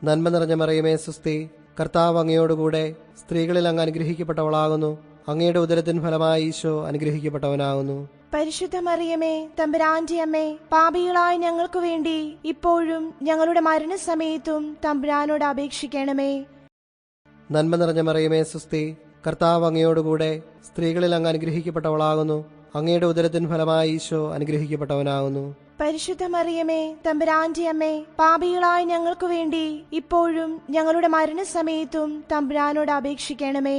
നന്മ നിറഞ്ഞ മറിയമേ സുസ്തി, കർത്താവ് അങ്ങയോടുകൂടെ സ്ത്രീകളിൽ അങ്ങ് അനുഗ്രഹിക്കപ്പെട്ടവളാകുന്നു. അങ്ങയുടെ ഉദരത്തിൻ ഫലമായി ഈശോ അനുഗ്രഹിക്കപ്പെട്ടവനാകുന്നു. പരിശുദ്ധ മറിയമേ തമ്പുരാന്റെ അമ്മേ, പാപികളായ ഞങ്ങൾക്ക് വേണ്ടി ഇപ്പോഴും ഞങ്ങളുടെ മരണസമയത്തും തമ്പുരാനോട് അപേക്ഷിക്കണമേ. നന്മ നിറഞ്ഞ മറിയമേ സുസ്തി, കർത്താവ് അങ്ങയോടുകൂടെ സ്ത്രീകളിൽ അങ്ങ് അനുഗ്രഹിക്കപ്പെട്ടവളാകുന്നു. അങ്ങയുടെ ഉദരത്തിൻ ഫലമായി ഈശോ അനുഗ്രഹിക്കപ്പെട്ടവനാകുന്നു. പരിശുദ്ധ മറിയമേ തമ്പുരാന്റെ അമ്മേ, പാപികളായ ഞങ്ങൾക്ക് വേണ്ടി ഇപ്പോഴും ഞങ്ങളുടെ മരണസമയത്തും തമ്പുരാനോട് അപേക്ഷിക്കണമേ.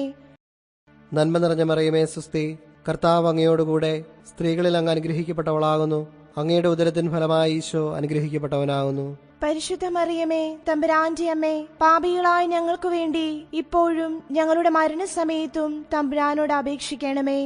നന്മ നിറഞ്ഞ മറിയമേ സുസ്തി, കർത്താവ് അങ്ങയോടുകൂടെ സ്ത്രീകളിൽ അങ്ങ് അനുഗ്രഹിക്കപ്പെട്ടവളാകുന്നു. അങ്ങയുടെ ഉദരത്തിൻ ഫലമായി ഈശോ അനുഗ്രഹിക്കപ്പെട്ടവനാകുന്നു. പരിശുദ്ധ മറിയമേ തമ്പുരാന്റെ അമ്മേ, പാപികളായ ഞങ്ങൾക്ക് വേണ്ടി ഇപ്പോഴും ഞങ്ങളുടെ മരണസമയത്തും തമ്പുരാനോട് അപേക്ഷിക്കണമേ.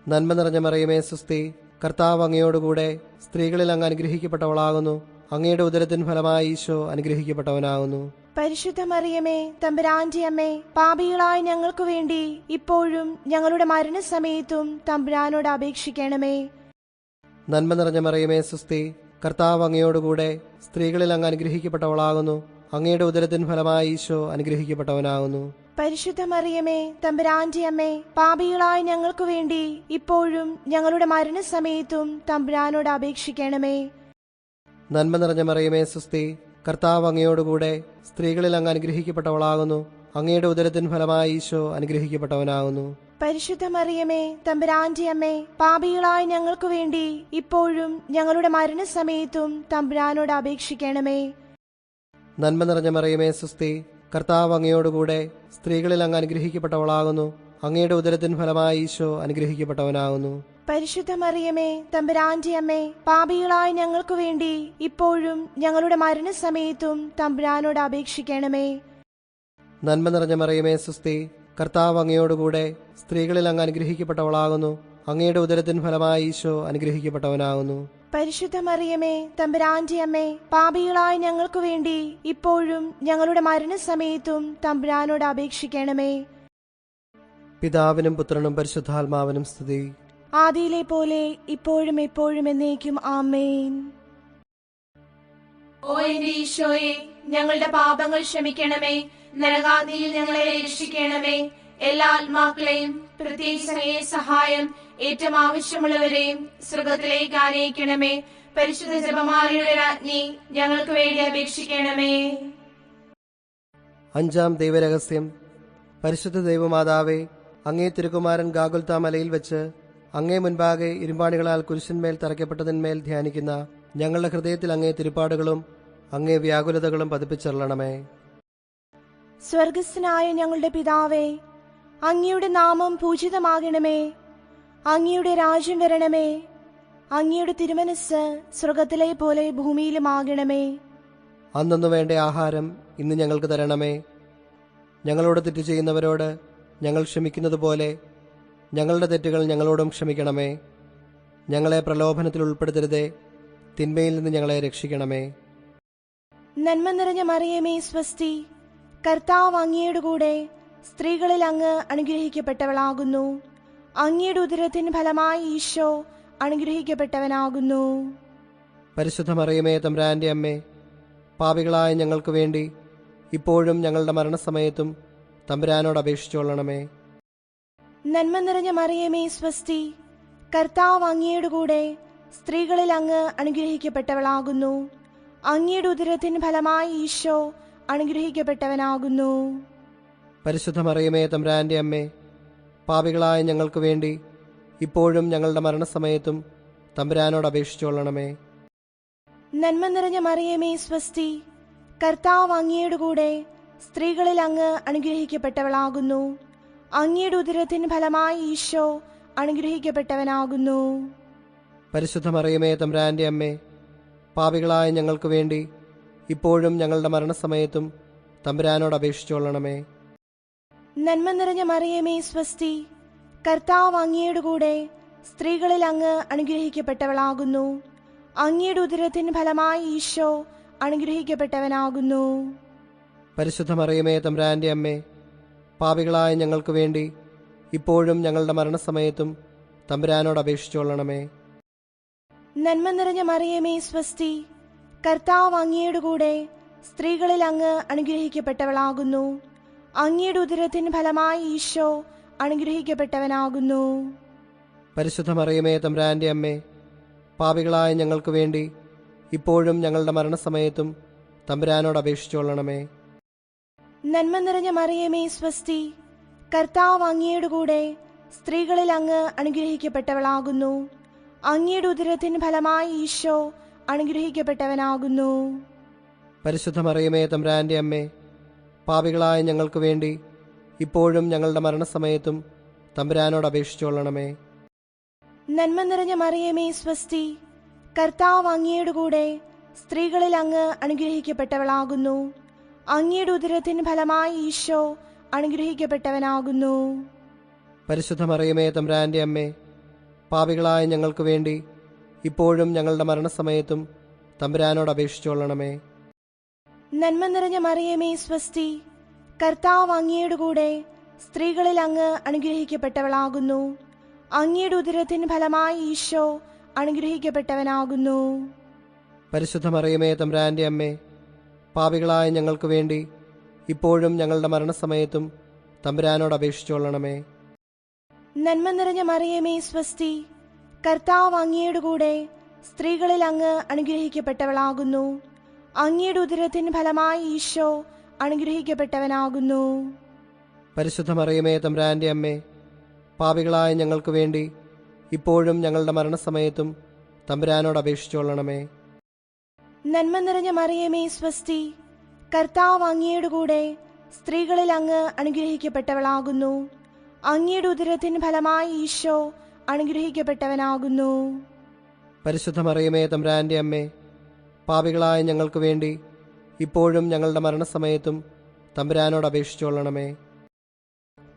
നന്മ നിറഞ്ഞ മറിയമേ സുസ്തി, കർത്താവ് അങ്ങയോടുകൂടെ സ്ത്രീകളിൽ അങ്ങ് അനുഗ്രഹിക്കപ്പെട്ടവളാകുന്നു. അങ്ങയുടെ ഉദരത്തിൻ ഫലമായി ഈശോ അനുഗ്രഹിക്കപ്പെട്ടവനാകുന്നു. പരിശുദ്ധ മറിയമേ, തമ്പുരാന്റെ അമ്മേ, പാപികളായ ഞങ്ങൾക്ക് വേണ്ടി ഇപ്പോഴും ഞങ്ങളുടെ മരണസമയത്തും തമ്പുരാനോട് അപേക്ഷിക്കണമേ. നന്മ നിറഞ്ഞ മറിയമേ, സുസ്തി. കർത്താവ് അങ്ങയോടുകൂടെ സ്ത്രീകളിൽ അങ്ങ് അനുഗ്രഹിക്കപ്പെട്ടവളാകുന്നു. അങ്ങയുടെ ഉദരത്തിൻ ഫലമായി ഈശോ അനുഗ്രഹിക്കപ്പെട്ടവനാകുന്നു. പരിശുദ്ധ മറിയമേ, തമ്പുരാന്റെ അമ്മേ, പാപികളായ ഞങ്ങൾക്ക് വേണ്ടി ഇപ്പോഴും ഞങ്ങളുടെ മരണസമയത്തും തമ്പുരാനോട് അപേക്ഷിക്കണമേ. നന്മ നിറഞ്ഞ മറിയമേ, സുസ്തി. കർത്താവ് അങ്ങയോടുകൂടെ സ്ത്രീകളിൽ അങ്ങ് അനുഗ്രഹിക്കപ്പെട്ടവളാകുന്നു. അങ്ങയുടെ ഉദരത്തിൻ ഫലമായി ഈശോ അനുഗ്രഹിക്കപ്പെട്ടവനാകുന്നു. പരിശുദ്ധ മറിയമേ, തമ്പുരാന്റെ അമ്മേ, പാപികളായ ഞങ്ങൾക്ക് വേണ്ടി ഇപ്പോഴും ഞങ്ങളുടെ മരണസമയത്തും തമ്പുരാനോട് അപേക്ഷിക്കണമേ. നന്മ നിറഞ്ഞ മറിയമേ, സുസ്തി. കർത്താവ് അങ്ങയോടുകൂടെ സ്ത്രീകളിൽ അങ്ങ് അനുഗ്രഹിക്കപ്പെട്ടവളാകുന്നു. അങ്ങയുടെ ഉദരത്തിൻ ഫലമായി ഈശോ അനുഗ്രഹിക്കപ്പെട്ടവനാകുന്നു. പരിശുദ്ധ മറിയമേ, തമ്പുരാന്റെ അമ്മേ, പാപികളായ ഞങ്ങൾക്ക് വേണ്ടി ഇപ്പോഴും ഞങ്ങളുടെ മരണസമയത്തും തമ്പുരാനോട് അപേക്ഷിക്കണമേ. നന്മ നിറഞ്ഞ മറിയമേ, സുസ്തി. കർത്താവ് അങ്ങയോടുകൂടെ സ്ത്രീകളിൽ അങ്ങ് അനുഗ്രഹിക്കപ്പെട്ടവളാകുന്നു. അങ്ങയുടെ ഉദരത്തിൻ ഫലമായി ഈശോ അനുഗ്രഹിക്കപ്പെട്ടവനാകുന്നു. പരിശുദ്ധ മറിയമേ, തമ്പുരാന്റെ അമ്മേ, പാപികളായ ഞങ്ങൾക്ക് വേണ്ടി ഇപ്പോഴും ഞങ്ങളുടെ മരണസമയത്തും തമ്പുരാനോട് അപേക്ഷിക്കണമേ. പിതാവിനും പുത്രനും പരിശുദ്ധാത്മാവിനും സ്തുതി. ആദിയിലെ പോലെ ഇപ്പോഴും എപ്പോഴും എന്നേക്കും ആമേൻ. ഓ എന്റെ ഈശോയെ, ഞങ്ങളുടെ പാപങ്ങൾ ക്ഷമിക്കണമേ. നരകാദിയിൽ ഞങ്ങളെ രക്ഷിക്കണമേ. എല്ലാ ആത്മാക്കളെയും പ്രത്യേകിച്ച് അങ്ങയെ സഹായം ഏറ്റവും ആവശ്യമുള്ളവരെയും സ്വർഗത്തിലേക്ക് ആനയിക്കണമേ. പരിശുദ്ധ ജപമാലയുടെ രാജ്ഞി, ഞങ്ങൾക്ക് വേണ്ടി അപേക്ഷിക്കണമേ. അഞ്ചാം ദൈവരഹസ്യം. പരിശുദ്ധ ദൈവമാതാവേ, അങ്ങേ തിരുക്കുമാരൻ ഗാഗുൽത്താ മലയിൽ വെച്ച് അങ്ങേ മുൻപാകെ ഇരുമ്പാണികളാൽ കുരിശന്മേൽ തറയ്ക്കപ്പെട്ടതിന്മേൽ ധ്യാനിക്കുന്ന ഞങ്ങളുടെ ഹൃദയത്തിൽ അങ്ങേ തിരുപ്പാടുകളും അങ്ങേ വ്യാകുലതകളും പതിപ്പിച്ചെള്ളണമേ. സ്വർഗസ്ഥനായ ഞങ്ങളുടെ പിതാവേ, അങ്ങയുടെ നാമം പൂജിതമാകണമേ. അങ്ങയുടെ രാജ്യം വരണമേ. അങ്ങയുടെ തിരുമനസ് സ്വർഗത്തിലെ പോലെ ഭൂമിയിലുമാകണമേ. അന്നു വേണ്ട ആഹാരം ഇന്ന് ഞങ്ങൾക്ക് തരണമേ. ഞങ്ങളോട് തെറ്റ് ചെയ്യുന്നവരോട് ഞങ്ങൾ ക്ഷമിക്കുന്നത് പോലെ ഞങ്ങളുടെ തെറ്റുകൾ ഞങ്ങളോടും ക്ഷമിക്കണമേ. ഞങ്ങളെ പ്രലോഭനത്തിൽ ഉൾപ്പെടുത്തരുതേ, തിന്മയിൽ നിന്ന് ഞങ്ങളെ രക്ഷിക്കണമേ. നന്മ നിറഞ്ഞ മറിയമേ, സ്വസ്തി. കർത്താവ് അങ്ങയുടെ കൂടെ സ്ത്രീകളിൽ അങ്ങ് അനുഗ്രഹിക്കപ്പെട്ടവളാകുന്നു. അങ്ങയുടെ ഉദരത്തിൻ ഫലമായി ഈശോ അനുഗ്രഹിക്കപ്പെട്ടവനാകുന്നു. പരിശുദ്ധ മറിയമേ, തമ്പുരാന്റെ അമ്മേ, പാപികളായ ഞങ്ങൾക്ക് വേണ്ടി ഇപ്പോഴും ഞങ്ങളുടെ മരണസമയത്തും തമ്പുരാനോട് അപേക്ഷിച്ചുകൊള്ളണമേ. നന്മ നിറഞ്ഞ മറിയമേ, സ്വസ്തി. കർത്താവ് അങ്ങയുടെ കൂടെ സ്ത്രീകളിൽ അങ്ങ് അനുഗ്രഹിക്കപ്പെട്ടവളാകുന്നു. അങ്ങയുടെ ഉദരത്തിൻ ഫലമായി ഈശോ അനുഗ്രഹിക്കപ്പെട്ടവനാകുന്നു. പരിശുദ്ധ മറിയമേ, തമ്പുരാന്റെ അമ്മേ, പാപികളായ ഞങ്ങൾക്ക് വേണ്ടി ഇപ്പോഴും ഞങ്ങളുടെ മരണസമയത്തും തമ്പുരാനോട് അപേക്ഷിച്ചുകൊള്ളണമേ. നന്മ നിറഞ്ഞ മറിയമേ, സ്വസ്തി. കർത്താവ് അങ്ങയുടെ കൂടെ സ്ത്രീകളിൽ അങ്ങ് അനുഗ്രഹിക്കപ്പെട്ടവളാകുന്നു. അങ്ങയുടെ ഉദരത്തിൻ ഫലമായി ഈശോ അനുഗ്രഹിക്കപ്പെട്ടവനാകുന്നു. പരിശുദ്ധ മറിയമേ, തമ്പുരാന്റെ അമ്മേ, പാപികളായ ഞങ്ങൾക്ക് വേണ്ടി ഇപ്പോഴും ഞങ്ങളുടെ മരണസമയത്തും തമ്പുരാനോട് അപേക്ഷിച്ചുകൊള്ളണമേ. നന്മ നിറഞ്ഞ മറിയമേ, സ്വസ്തി. കർത്താവ് അങ്ങയുടെ കൂടെ സ്ത്രീകളിൽ അങ്ങ് അനുഗ്രഹിക്കപ്പെട്ടവളാകുന്നു. അങ്ങയുടെ ഉദരത്തിൻ ഫലമായി ഈശോ അനുഗ്രഹിക്കപ്പെട്ടവനാകുന്നു. പരിശുദ്ധ മറിയമേ, തമ്പുരാന്റെ അമ്മേ, പാപികളായ ഞങ്ങൾക്ക് വേണ്ടി ഇപ്പോഴും ഞങ്ങളുടെ മരണസമയത്തും തമ്പുരാനോട് അപേക്ഷിച്ചുകൊള്ളണമേ. നന്മ നിറഞ്ഞ മറിയമേ, സ്വസ്തി. കർത്താവ് അങ്ങയുടെ കൂടെ സ്ത്രീകളിൽ അങ്ങ് അനുഗ്രഹിക്കപ്പെട്ടവളാകുന്നു. അങ്ങയുടെ ഉദരത്തിൻ ഫലമായി ഈശോ അനുഗ്രഹിക്കപ്പെട്ടവനാകുന്നു. പരിശുദ്ധ മറിയമേ, തമ്പുരാന്റെ അമ്മേ, പാപികളായ ഞങ്ങൾക്ക് വേണ്ടി ഇപ്പോഴും ഞങ്ങളുടെ മരണസമയത്തും തമ്പുരാനോട് അപേക്ഷിച്ചുകൊള്ളണമേ. നന്മ നിറഞ്ഞ മറിയമേ, സ്വസ്തി. കർത്താവ് അങ്ങയുടെ കൂടെ സ്ത്രീകളിൽ അങ്ങ് അനുഗ്രഹിക്കപ്പെട്ടവളാകുന്നു. അങ്ങയുടെ ഉദരത്തിൻ ഫലമായി ഈശോ അനുഗ്രഹിക്കപ്പെട്ടവനാകുന്നു. പരിശുദ്ധ മറിയമേ, തമ്പുരാന്റെ അമ്മേ, പാപികളായ ഞങ്ങൾക്ക് വേണ്ടി ഇപ്പോഴും ഞങ്ങളുടെ മരണസമയത്തും തമ്പുരാനോട് അപേക്ഷിച്ചുകൊള്ളണമേ. നന്മ നിറഞ്ഞ മറിയമേ, സ്വസ്തി. കർത്താവ് അങ്ങയുടെ കൂടെ സ്ത്രീകളിൽ അങ്ങ് അനുഗ്രഹിക്കപ്പെട്ടവളാകുന്നു. അങ്ങയുടെ ഉദരത്തിൻ ഫലമായി ഈശോ അനുഗ്രഹിക്കപ്പെട്ടവനാകുന്നു. പരിശുദ്ധ മറിയമേ, തമ്പുരാന്റെ അമ്മേ, പാപികളായ ഞങ്ങൾക്ക് വേണ്ടി ഇപ്പോഴും ഞങ്ങളുടെ മരണസമയത്തും തമ്പുരാനോട് അപേക്ഷിച്ചുകൊള്ളണമേ. നന്മ നിറഞ്ഞ മറിയമേ സ്വസ്തി, കർത്താവ് അങ്ങയുടെ കൂടെ സ്ത്രീകളിൽ അങ്ങ് അനുഗ്രഹിക്കപ്പെട്ടവളാകുന്നു. അങ്ങയുടെ ഉദരത്തിന് ഫലമായി ഈശോ അനുഗ്രഹിക്കപ്പെട്ടവനാകുന്നു. പരിശുദ്ധ മറിയമേ തമ്പുരാന്റെ അമ്മേ, പാപികളായ ഞങ്ങൾക്ക് വേണ്ടി ഇപ്പോഴും ഞങ്ങളുടെ മരണസമയത്തും തമ്പുരാനോട് അപേക്ഷിച്ചുകൊള്ളണമേ. നന്മ നിറഞ്ഞ മറിയമേ സ്വസ്തി, കർത്താവ് അങ്ങയുടെ കൂടെ സ്ത്രീകളിൽ അങ്ങ് അനുഗ്രഹിക്കപ്പെട്ടവളാകുന്നു. അങ്ങയുടെ ഉദരത്തിന് ഫലമായി ഈശോ അനുഗ്രഹിക്കപ്പെട്ടവനാകുന്നു. പരിശുദ്ധ മറിയമേ തമ്പുരാന്റെ അമ്മേ, പാപികളായ ഞങ്ങൾക്ക് വേണ്ടി ഇപ്പോഴും ഞങ്ങളുടെ മരണസമയത്തും തമ്പുരാനോട് അപേക്ഷിച്ചുകൊള്ളണമേ. നന്മ നിറഞ്ഞ മറിയമേ സ്വസ്തി, കർത്താവ് അങ്ങയുടെ കൂടെ സ്ത്രീകളിൽ അങ്ങ് അനുഗ്രഹിക്കപ്പെട്ടവളാകുന്നു. അങ്ങയുടെ ഉദരത്തിന് ഫലമായി ഈശോ അനുഗ്രഹിക്കപ്പെട്ടവനാകുന്നു. പരിശുദ്ധ മറിയമേ തമ്പുരാന്റെ അമ്മേ, പാപികളായ ഞങ്ങൾക്ക് വേണ്ടി ഇപ്പോഴും ഞങ്ങളുടെ മരണസമയത്തും തമ്പുരാനോട് അപേക്ഷിച്ചുകൊള്ളണമേ.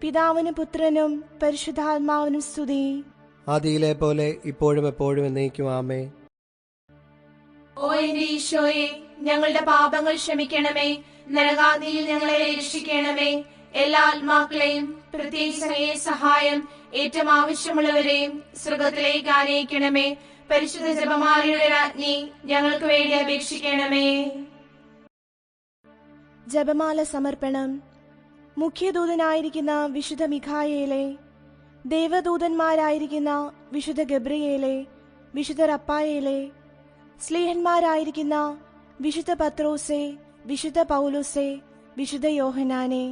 പിതാവിനും പുത്രനും പരിശുദ്ധാത്മാവിനും സ്തുതി. ആദിയിലെ പോലെ ഇപ്പോഴും എപ്പോഴും എന്നേക്കും ആമേൻ. ഓ എന്റെ ഈശോയെ, ഞങ്ങളുടെ പാപങ്ങൾ ക്ഷമിക്കണമേ. നരകാദിയിൽ ഞങ്ങളെ രക്ഷിക്കണമേ. എല്ലാ ആത്മാക്കളെയും പ്രത്യേകിച്ച് അങ്ങയെ സഹായം ഏറ്റവും ആവശ്യമുള്ളവരെയും സ്വർഗത്തിലേക്ക് ആനയിക്കണമേ. പരിശുദ്ധ ജപമാലയുടെ രാജ്ഞി, ഞങ്ങൾക്ക് വേണ്ടി അപേക്ഷിക്കണമേ. ജപമാല സമർപ്പണം. മുഖ്യദൂതനായിരിക്കുന്ന വിശുദ്ധ മിഖായേലെ, ദേവദൂതന്മാരായിരിക്കുന്ന വിശുദ്ധ ഗബ്രിയേലെ, വിശുദ്ധ റപ്പായേലെ, സ്ലീഹന്മാരായിരിക്കുന്ന വിശുദ്ധ പത്രോസെ, വിശുദ്ധ പൗലോസെ, വിശുദ്ധ യോഹനാനെ,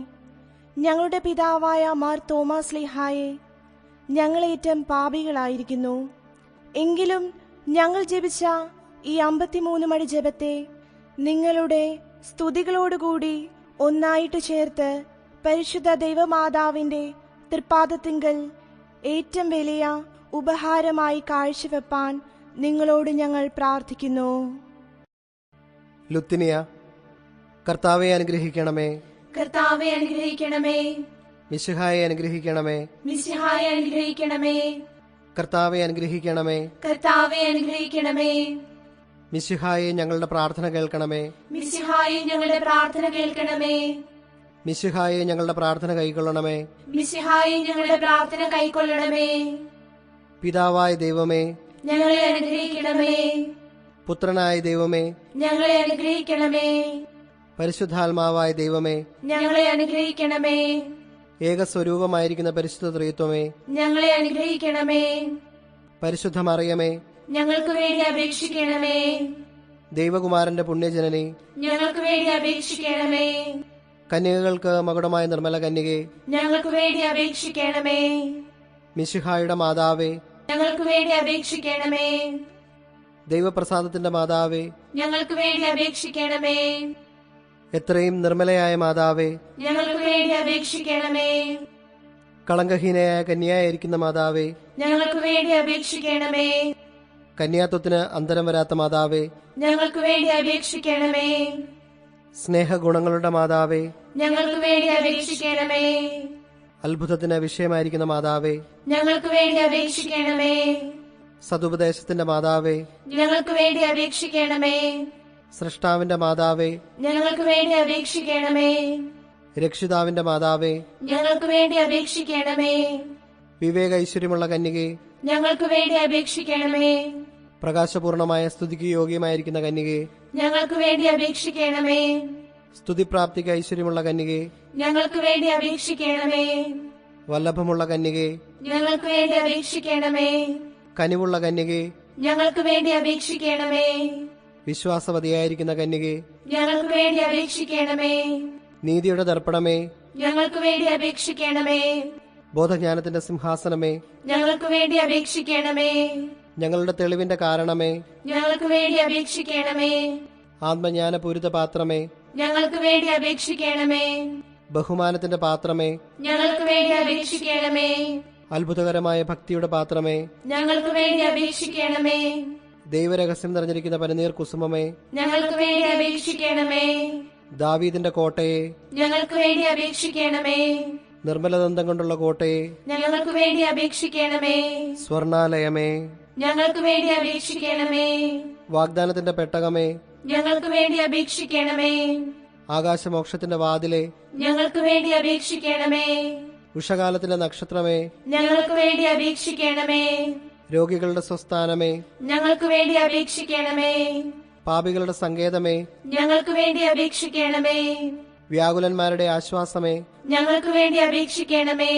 ഞങ്ങളുടെ പിതാവായ മാർ തോമാസ് സ്ലീഹായെ, ഞങ്ങളേറ്റം പാപികളായിരിക്കുന്നു. എങ്കിലും ഞങ്ങൾ ജപിച്ച ഈ 53 മണി ജപത്തെ നിങ്ങളുടെ സ്തുതികളോടുകൂടി ഒന്നായിട്ട് ചേർത്ത് പരിശുദ്ധ ദൈവമാതാവിന്റെ തൃപ്പാദത്തിങ്കൽ ഏറ്റവും വലിയ ഉപഹാരമായി കാഴ്ചവെപ്പാൻ നിങ്ങളോട് ഞങ്ങൾ പ്രാർത്ഥിക്കുന്നു. ലുത്തിനിയ. കർത്താവെ അനുഗ്രഹിക്കണമേ. കർത്താവെ അനുഗ്രഹിക്കണമേ. മിശിഹായെ അനുഗ്രഹിക്കണമേ. മിശിഹായെ അനുഗ്രഹിക്കണമേ. കർത്താവെ അനുഗ്രഹിക്കണമേ. കർത്താവെ അനുഗ്രഹിക്കണമേ. മിശിഹായെ ഞങ്ങളുടെ പ്രാർത്ഥന കേൾക്കണമേ. മിശിഹായെ ഞങ്ങളുടെ പ്രാർത്ഥന കേൾക്കണമേ. മിശിഹായെ ഞങ്ങളുടെ പ്രാർത്ഥന കൈക്കൊള്ളണമേ. മിശിഹായെ ഞങ്ങളുടെ പ്രാർത്ഥന കൈക്കൊള്ളണമേ. പിതാവായ ദൈവമേ, ഞങ്ങളെ അനുഗ്രഹിക്കണമേ. പുത്രനായ ദൈവമേ, ഞങ്ങളെ അനുഗ്രഹിക്കണമേ. പരിശുദ്ധാത്മാവായ ദൈവമേ, ഞങ്ങളെ അനുഗ്രഹിക്കണമേ. ഏകസ്വരൂപമായിരിക്കുന്ന പരിശുദ്ധ ത്രിത്വമേ, ഞങ്ങളെ അനുഗ്രഹിക്കണമേ. പരിശുദ്ധ മറിയമേ, ഞങ്ങൾക്ക് വേണ്ടി അപേക്ഷിക്കണമേ. ദൈവകുമാരന്റെ പുണ്യജനനി, ഞങ്ങൾക്ക് വേണ്ടി അപേക്ഷിക്കണമേ. കന്യകകൾക്ക് മകുടമായ നിർമ്മല കന്യകെ, ഞങ്ങൾക്ക് വേണ്ടി അപേക്ഷിക്കണമേ. മിശിഹായുടെ മാതാവേ, ഞങ്ങൾക്ക് വേണ്ടി അപേക്ഷിക്കണമേ. ദൈവപ്രസാദത്തിന്റെ മാതാവേ, ഞങ്ങൾക്ക് വേണ്ടി അപേക്ഷിക്കണമേ. എത്രയും നിർമ്മലയായ മാതാവേ, ഞങ്ങൾക്ക് വേണ്ടി അപേക്ഷിക്കണമേ. കളങ്കഹീനയായ കന്യയായിരിക്കുന്ന മാതാവേ, ഞങ്ങൾക്ക് വേണ്ടി അപേക്ഷിക്കണമേ. കന്യാത്വത്തിന് അന്തരം വരാത്ത മാതാവേ, ഞങ്ങൾക്ക് വേണ്ടി അപേക്ഷിക്കണമേ. സ്നേഹഗുണങ്ങളുടെ മാതാവേ, ഞങ്ങൾക്ക് വേണ്ടി അപേക്ഷിക്കണമേ. അത്ഭുതത്തിന് വിഷയമായിരിക്കുന്ന മാതാവേ, ഞങ്ങൾക്ക് വേണ്ടി അപേക്ഷിക്കണമേ. സതുപദേശത്തിന്റെ മാതാവേ, ഞങ്ങൾക്ക് വേണ്ടി അപേക്ഷിക്കണമേ. സൃഷ്ടാവിന്റെ മാതാവേ, ഞങ്ങൾക്ക് വേണ്ടി അപേക്ഷിക്കണമേ. രക്ഷിതാവിന്റെ മാതാവേ, ഞങ്ങൾക്ക് വേണ്ടി അപേക്ഷിക്കണമേ. വിവേക ഐശ്വര്യമുള്ള കന്യകെ, ഞങ്ങൾക്ക് വേണ്ടി അപേക്ഷിക്കണമേ. പ്രകാശപൂർണമായ സ്തുതിക്ക് യോഗ്യമായിരിക്കുന്ന കന്യകെ, ഞങ്ങൾക്ക് വേണ്ടി അപേക്ഷിക്കണമേ. സ്തുതിപ്രാപ്തിക്ക് ഐശ്വര്യമുള്ള കന്യകെ, ഞങ്ങൾക്ക് വേണ്ടി അപേക്ഷിക്കണമേ. വല്ലഭമുള്ള കന്യകെ, ഞങ്ങൾക്ക് വേണ്ടി അപേക്ഷിക്കണമേ. കനിവുള്ള കന്യകെ, ഞങ്ങൾക്ക് വേണ്ടി അപേക്ഷിക്കണമേ. വിശ്വാസവതിയായിരിക്കുന്ന കന്യകെ, ഞങ്ങൾക്ക് വേണ്ടി അപേക്ഷിക്കണമേ. നീതിയുടെ ദർപ്പണമേ, ഞങ്ങൾക്ക് വേണ്ടി അപേക്ഷിക്കണമേ. ബോധജ്ഞാനത്തിന്റെ സിംഹാസനമേ, ഞങ്ങൾക്ക് വേണ്ടി അപേക്ഷിക്കണമേ. ഞങ്ങളുടെ തെളിവിന്റെ കാരണമേ, ഞങ്ങൾക്ക് വേണ്ടി അപേക്ഷിക്കണമേ. ആത്മജ്ഞാനപൂരിത പാത്രമേ, ഞങ്ങൾക്ക് വേണ്ടി അപേക്ഷിക്കണമേ. ബഹുമാനത്തിന്റെ പാത്രമേ, ഞങ്ങൾക്ക് വേണ്ടി അപേക്ഷിക്കണമേ. അത്ഭുതകരമായ ഭക്തിയുടെ പാത്രമേ, ഞങ്ങൾക്ക് വേണ്ടി അപേക്ഷിക്കണമേ. ദൈവരഹസ്യം നിറഞ്ഞിരിക്കുന്ന പനിനീർ കുസുമമേ, ഞങ്ങൾക്ക് വേണ്ടി അപേക്ഷിക്കണമേ. ദാവീദിന്റെ കോട്ടയെ, ഞങ്ങൾക്ക് വേണ്ടി അപേക്ഷിക്കണമേ. നിർമ്മലദന്തം കൊണ്ടുള്ള കോട്ടയെ, ഞങ്ങൾക്ക് വേണ്ടി അപേക്ഷിക്കണമേ. സ്വർണാലയമേ, ഞങ്ങൾക്ക് വേണ്ടി അപേക്ഷിക്കണമേ. വാഗ്ദാനത്തിന്റെ പെട്ടകമേ, ഞങ്ങൾക്ക് വേണ്ടി അപേക്ഷിക്കണമേ. ആകാശമോക്ഷത്തിന്റെ വാതിലെ, ഞങ്ങൾക്ക് വേണ്ടി അപേക്ഷിക്കണമേ. ഉഷകാലത്തിന്റെ നക്ഷത്രമേ, ഞങ്ങൾക്ക് വേണ്ടി അപേക്ഷിക്കണമേ. രോഗികളുടെ സ്വസ്ഥാനമേ, ഞങ്ങൾക്ക് വേണ്ടി അപേക്ഷിക്കണമേ. പാപികളുടെ സങ്കേതമേ, ഞങ്ങൾക്ക് വേണ്ടി അപേക്ഷിക്കണമേ. വ്യാകുലന്മാരുടെ ആശ്വാസമേ, ഞങ്ങൾക്ക് വേണ്ടി അപേക്ഷിക്കണമേ.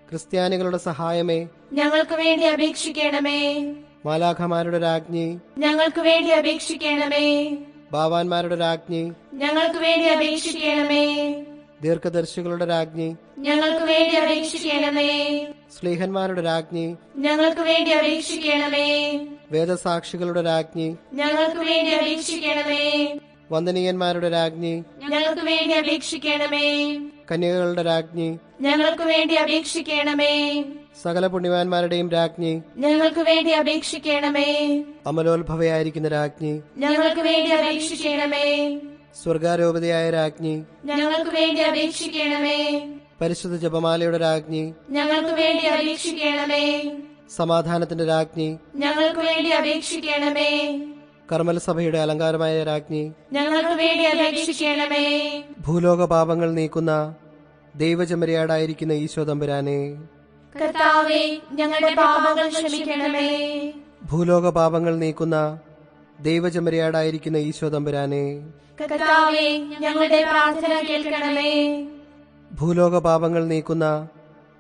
ക്രിസ്ത്യാനികളുടെ സഹായമേ, ഞങ്ങൾക്ക് വേണ്ടി അപേക്ഷിക്കണമേ. മാലാഖമാരുടെ രാജ്ഞി, ഞങ്ങൾക്ക് വേണ്ടി അപേക്ഷിക്കണമേ. ബാവാന്മാരുടെ രാജ്ഞി, ഞങ്ങൾക്ക് വേണ്ടി അപേക്ഷിക്കണമേ. ദീർഘദർശികളുടെ രാജ്ഞി, ഞങ്ങൾക്ക് വേണ്ടി അപേക്ഷിക്കണമേ. സ്ലീഹന്മാരുടെ രാജ്ഞി, ഞങ്ങൾക്ക് വേണ്ടി അപേക്ഷിക്കണമേ. വേദസാക്ഷികളുടെ രാജ്ഞി, ഞങ്ങൾക്ക് വേണ്ടി അപേക്ഷിക്കണമേ. വന്ദനീയന്മാരുടെ രാജ്ഞി, ഞങ്ങൾക്ക് വേണ്ടി അപേക്ഷിക്കണമേ. കന്യകകളുടെ രാജ്ഞി, ഞങ്ങൾക്ക് വേണ്ടി അപേക്ഷിക്കണമേ. സകല പുണ്യവാന്മാരുടെയും രാജ്ഞി, ഞങ്ങൾക്ക് വേണ്ടി അപേക്ഷിക്കണമേ. അമലോത്ഭവയായിരിക്കുന്ന രാജ്ഞി, ഞങ്ങൾക്ക് വേണ്ടി അപേക്ഷിക്കണമേ. സ്വർഗാരോപതയായ രാജ്ഞി, ഞങ്ങൾക്ക് വേണ്ടി അപേക്ഷിക്കണമേ. പരിശുദ്ധ ജപമാലയുടെ രാജ്ഞി, ഞങ്ങൾക്ക് വേണ്ടി അപേക്ഷിക്കണമേ. സമാധാനത്തിന്റെ രാജ്ഞി, ഞങ്ങൾക്ക് വേണ്ടി അപേക്ഷിക്കണമേ. കർമ്മല സഭയുടെ അലങ്കാരമായ രാജ്ഞി, ഞങ്ങൾക്ക് വേണ്ടി അപേക്ഷിക്കണമേ. ഭൂലോക പാപങ്ങൾ നീക്കുന്ന ദൈവചമരിയാടായിരിക്കുന്ന ഈശോ തമ്പുരാനെ, കർത്താവേ, ഞങ്ങളുടെ പാപങ്ങൾ ക്ഷമിക്കണമേ. ഭൂലോക പാപങ്ങൾ നീക്കുന്ന ദൈവചമരിയാടായിരിക്കുന്ന ഈശോ തമ്പുരാനെ, കർത്താവേ, ഞങ്ങളുടെ പ്രാർത്ഥന കേൾക്കണമേ. ഭൂലോക പാപങ്ങൾ നീക്കുന്ന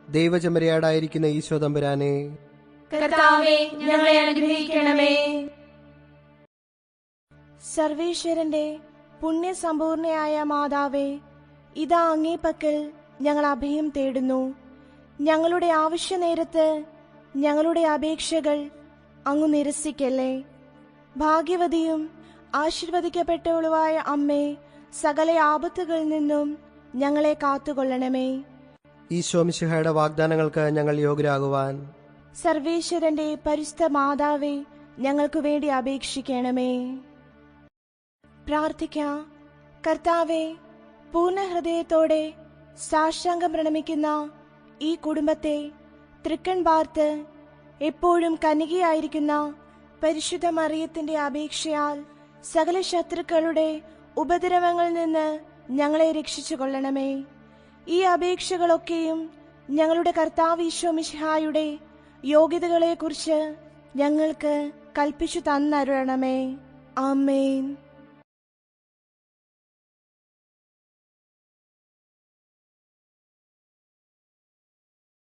ദൈവചമരിയാടായിരിക്കുന്ന ഈശോ തമ്പുരാനെ, കർത്താവേ, ഞങ്ങളെ അനുഗ്രഹിക്കണമേ. സർവേശ്വരന്റെ പുണ്യസമ്പൂർണയായ മാതാവേ, ഇതാ അങ്ങേ പക്കൽ ഞങ്ങൾ അഭയം തേടുന്നു. ഞങ്ങളുടെ ആവശ്യനേരത്ത് ഞങ്ങളുടെ അപേക്ഷകൾ അങ്ങ് നിരസിക്കല്ലേ. ഭാഗ്യവതിയും ആശീർവദിക്കപ്പെട്ടവളുമായ അമ്മേ, സകല ആപത്തുകളിൽ നിന്നും ഞങ്ങളെ കാത്തുകൊള്ളണമേ. ഈശോ മിശിഹായുടെ വാഗ്ദാനങ്ങൾക്ക് ഞങ്ങൾ യോഗ്യരാകുവാൻ സർവേശ്വരന്റെ പരിശുദ്ധ മാതാവേ, ഞങ്ങൾക്ക് വേണ്ടി അപേക്ഷിക്കണമേ. പ്രാർത്ഥിക്കാം. കർത്താവേ, പൂർണ്ണ ഹൃദയത്തോടെ സാഷ്ടാംഗം പ്രണമിക്കുന്ന ഈ കുടുംബത്തെ തൃക്കൺ പാർത്ത് എപ്പോഴും കന്യകയായിരിക്കുന്ന പരിശുദ്ധ മറിയത്തിന്റെ അപേക്ഷയാൽ സകല ശത്രുക്കളുടെ ഉപദ്രവങ്ങളിൽ നിന്ന് ഞങ്ങളെ രക്ഷിച്ചു കൊള്ളണമേ. ഈ അപേക്ഷകളൊക്കെയും ഞങ്ങളുടെ കർത്താവ് ഈശോ മിശിഹായുടെ യോഗ്യതകളെക്കുറിച്ച് ഞങ്ങൾക്ക് കൽപ്പിച്ചു തന്നരുളണമേ. ആമേൻ.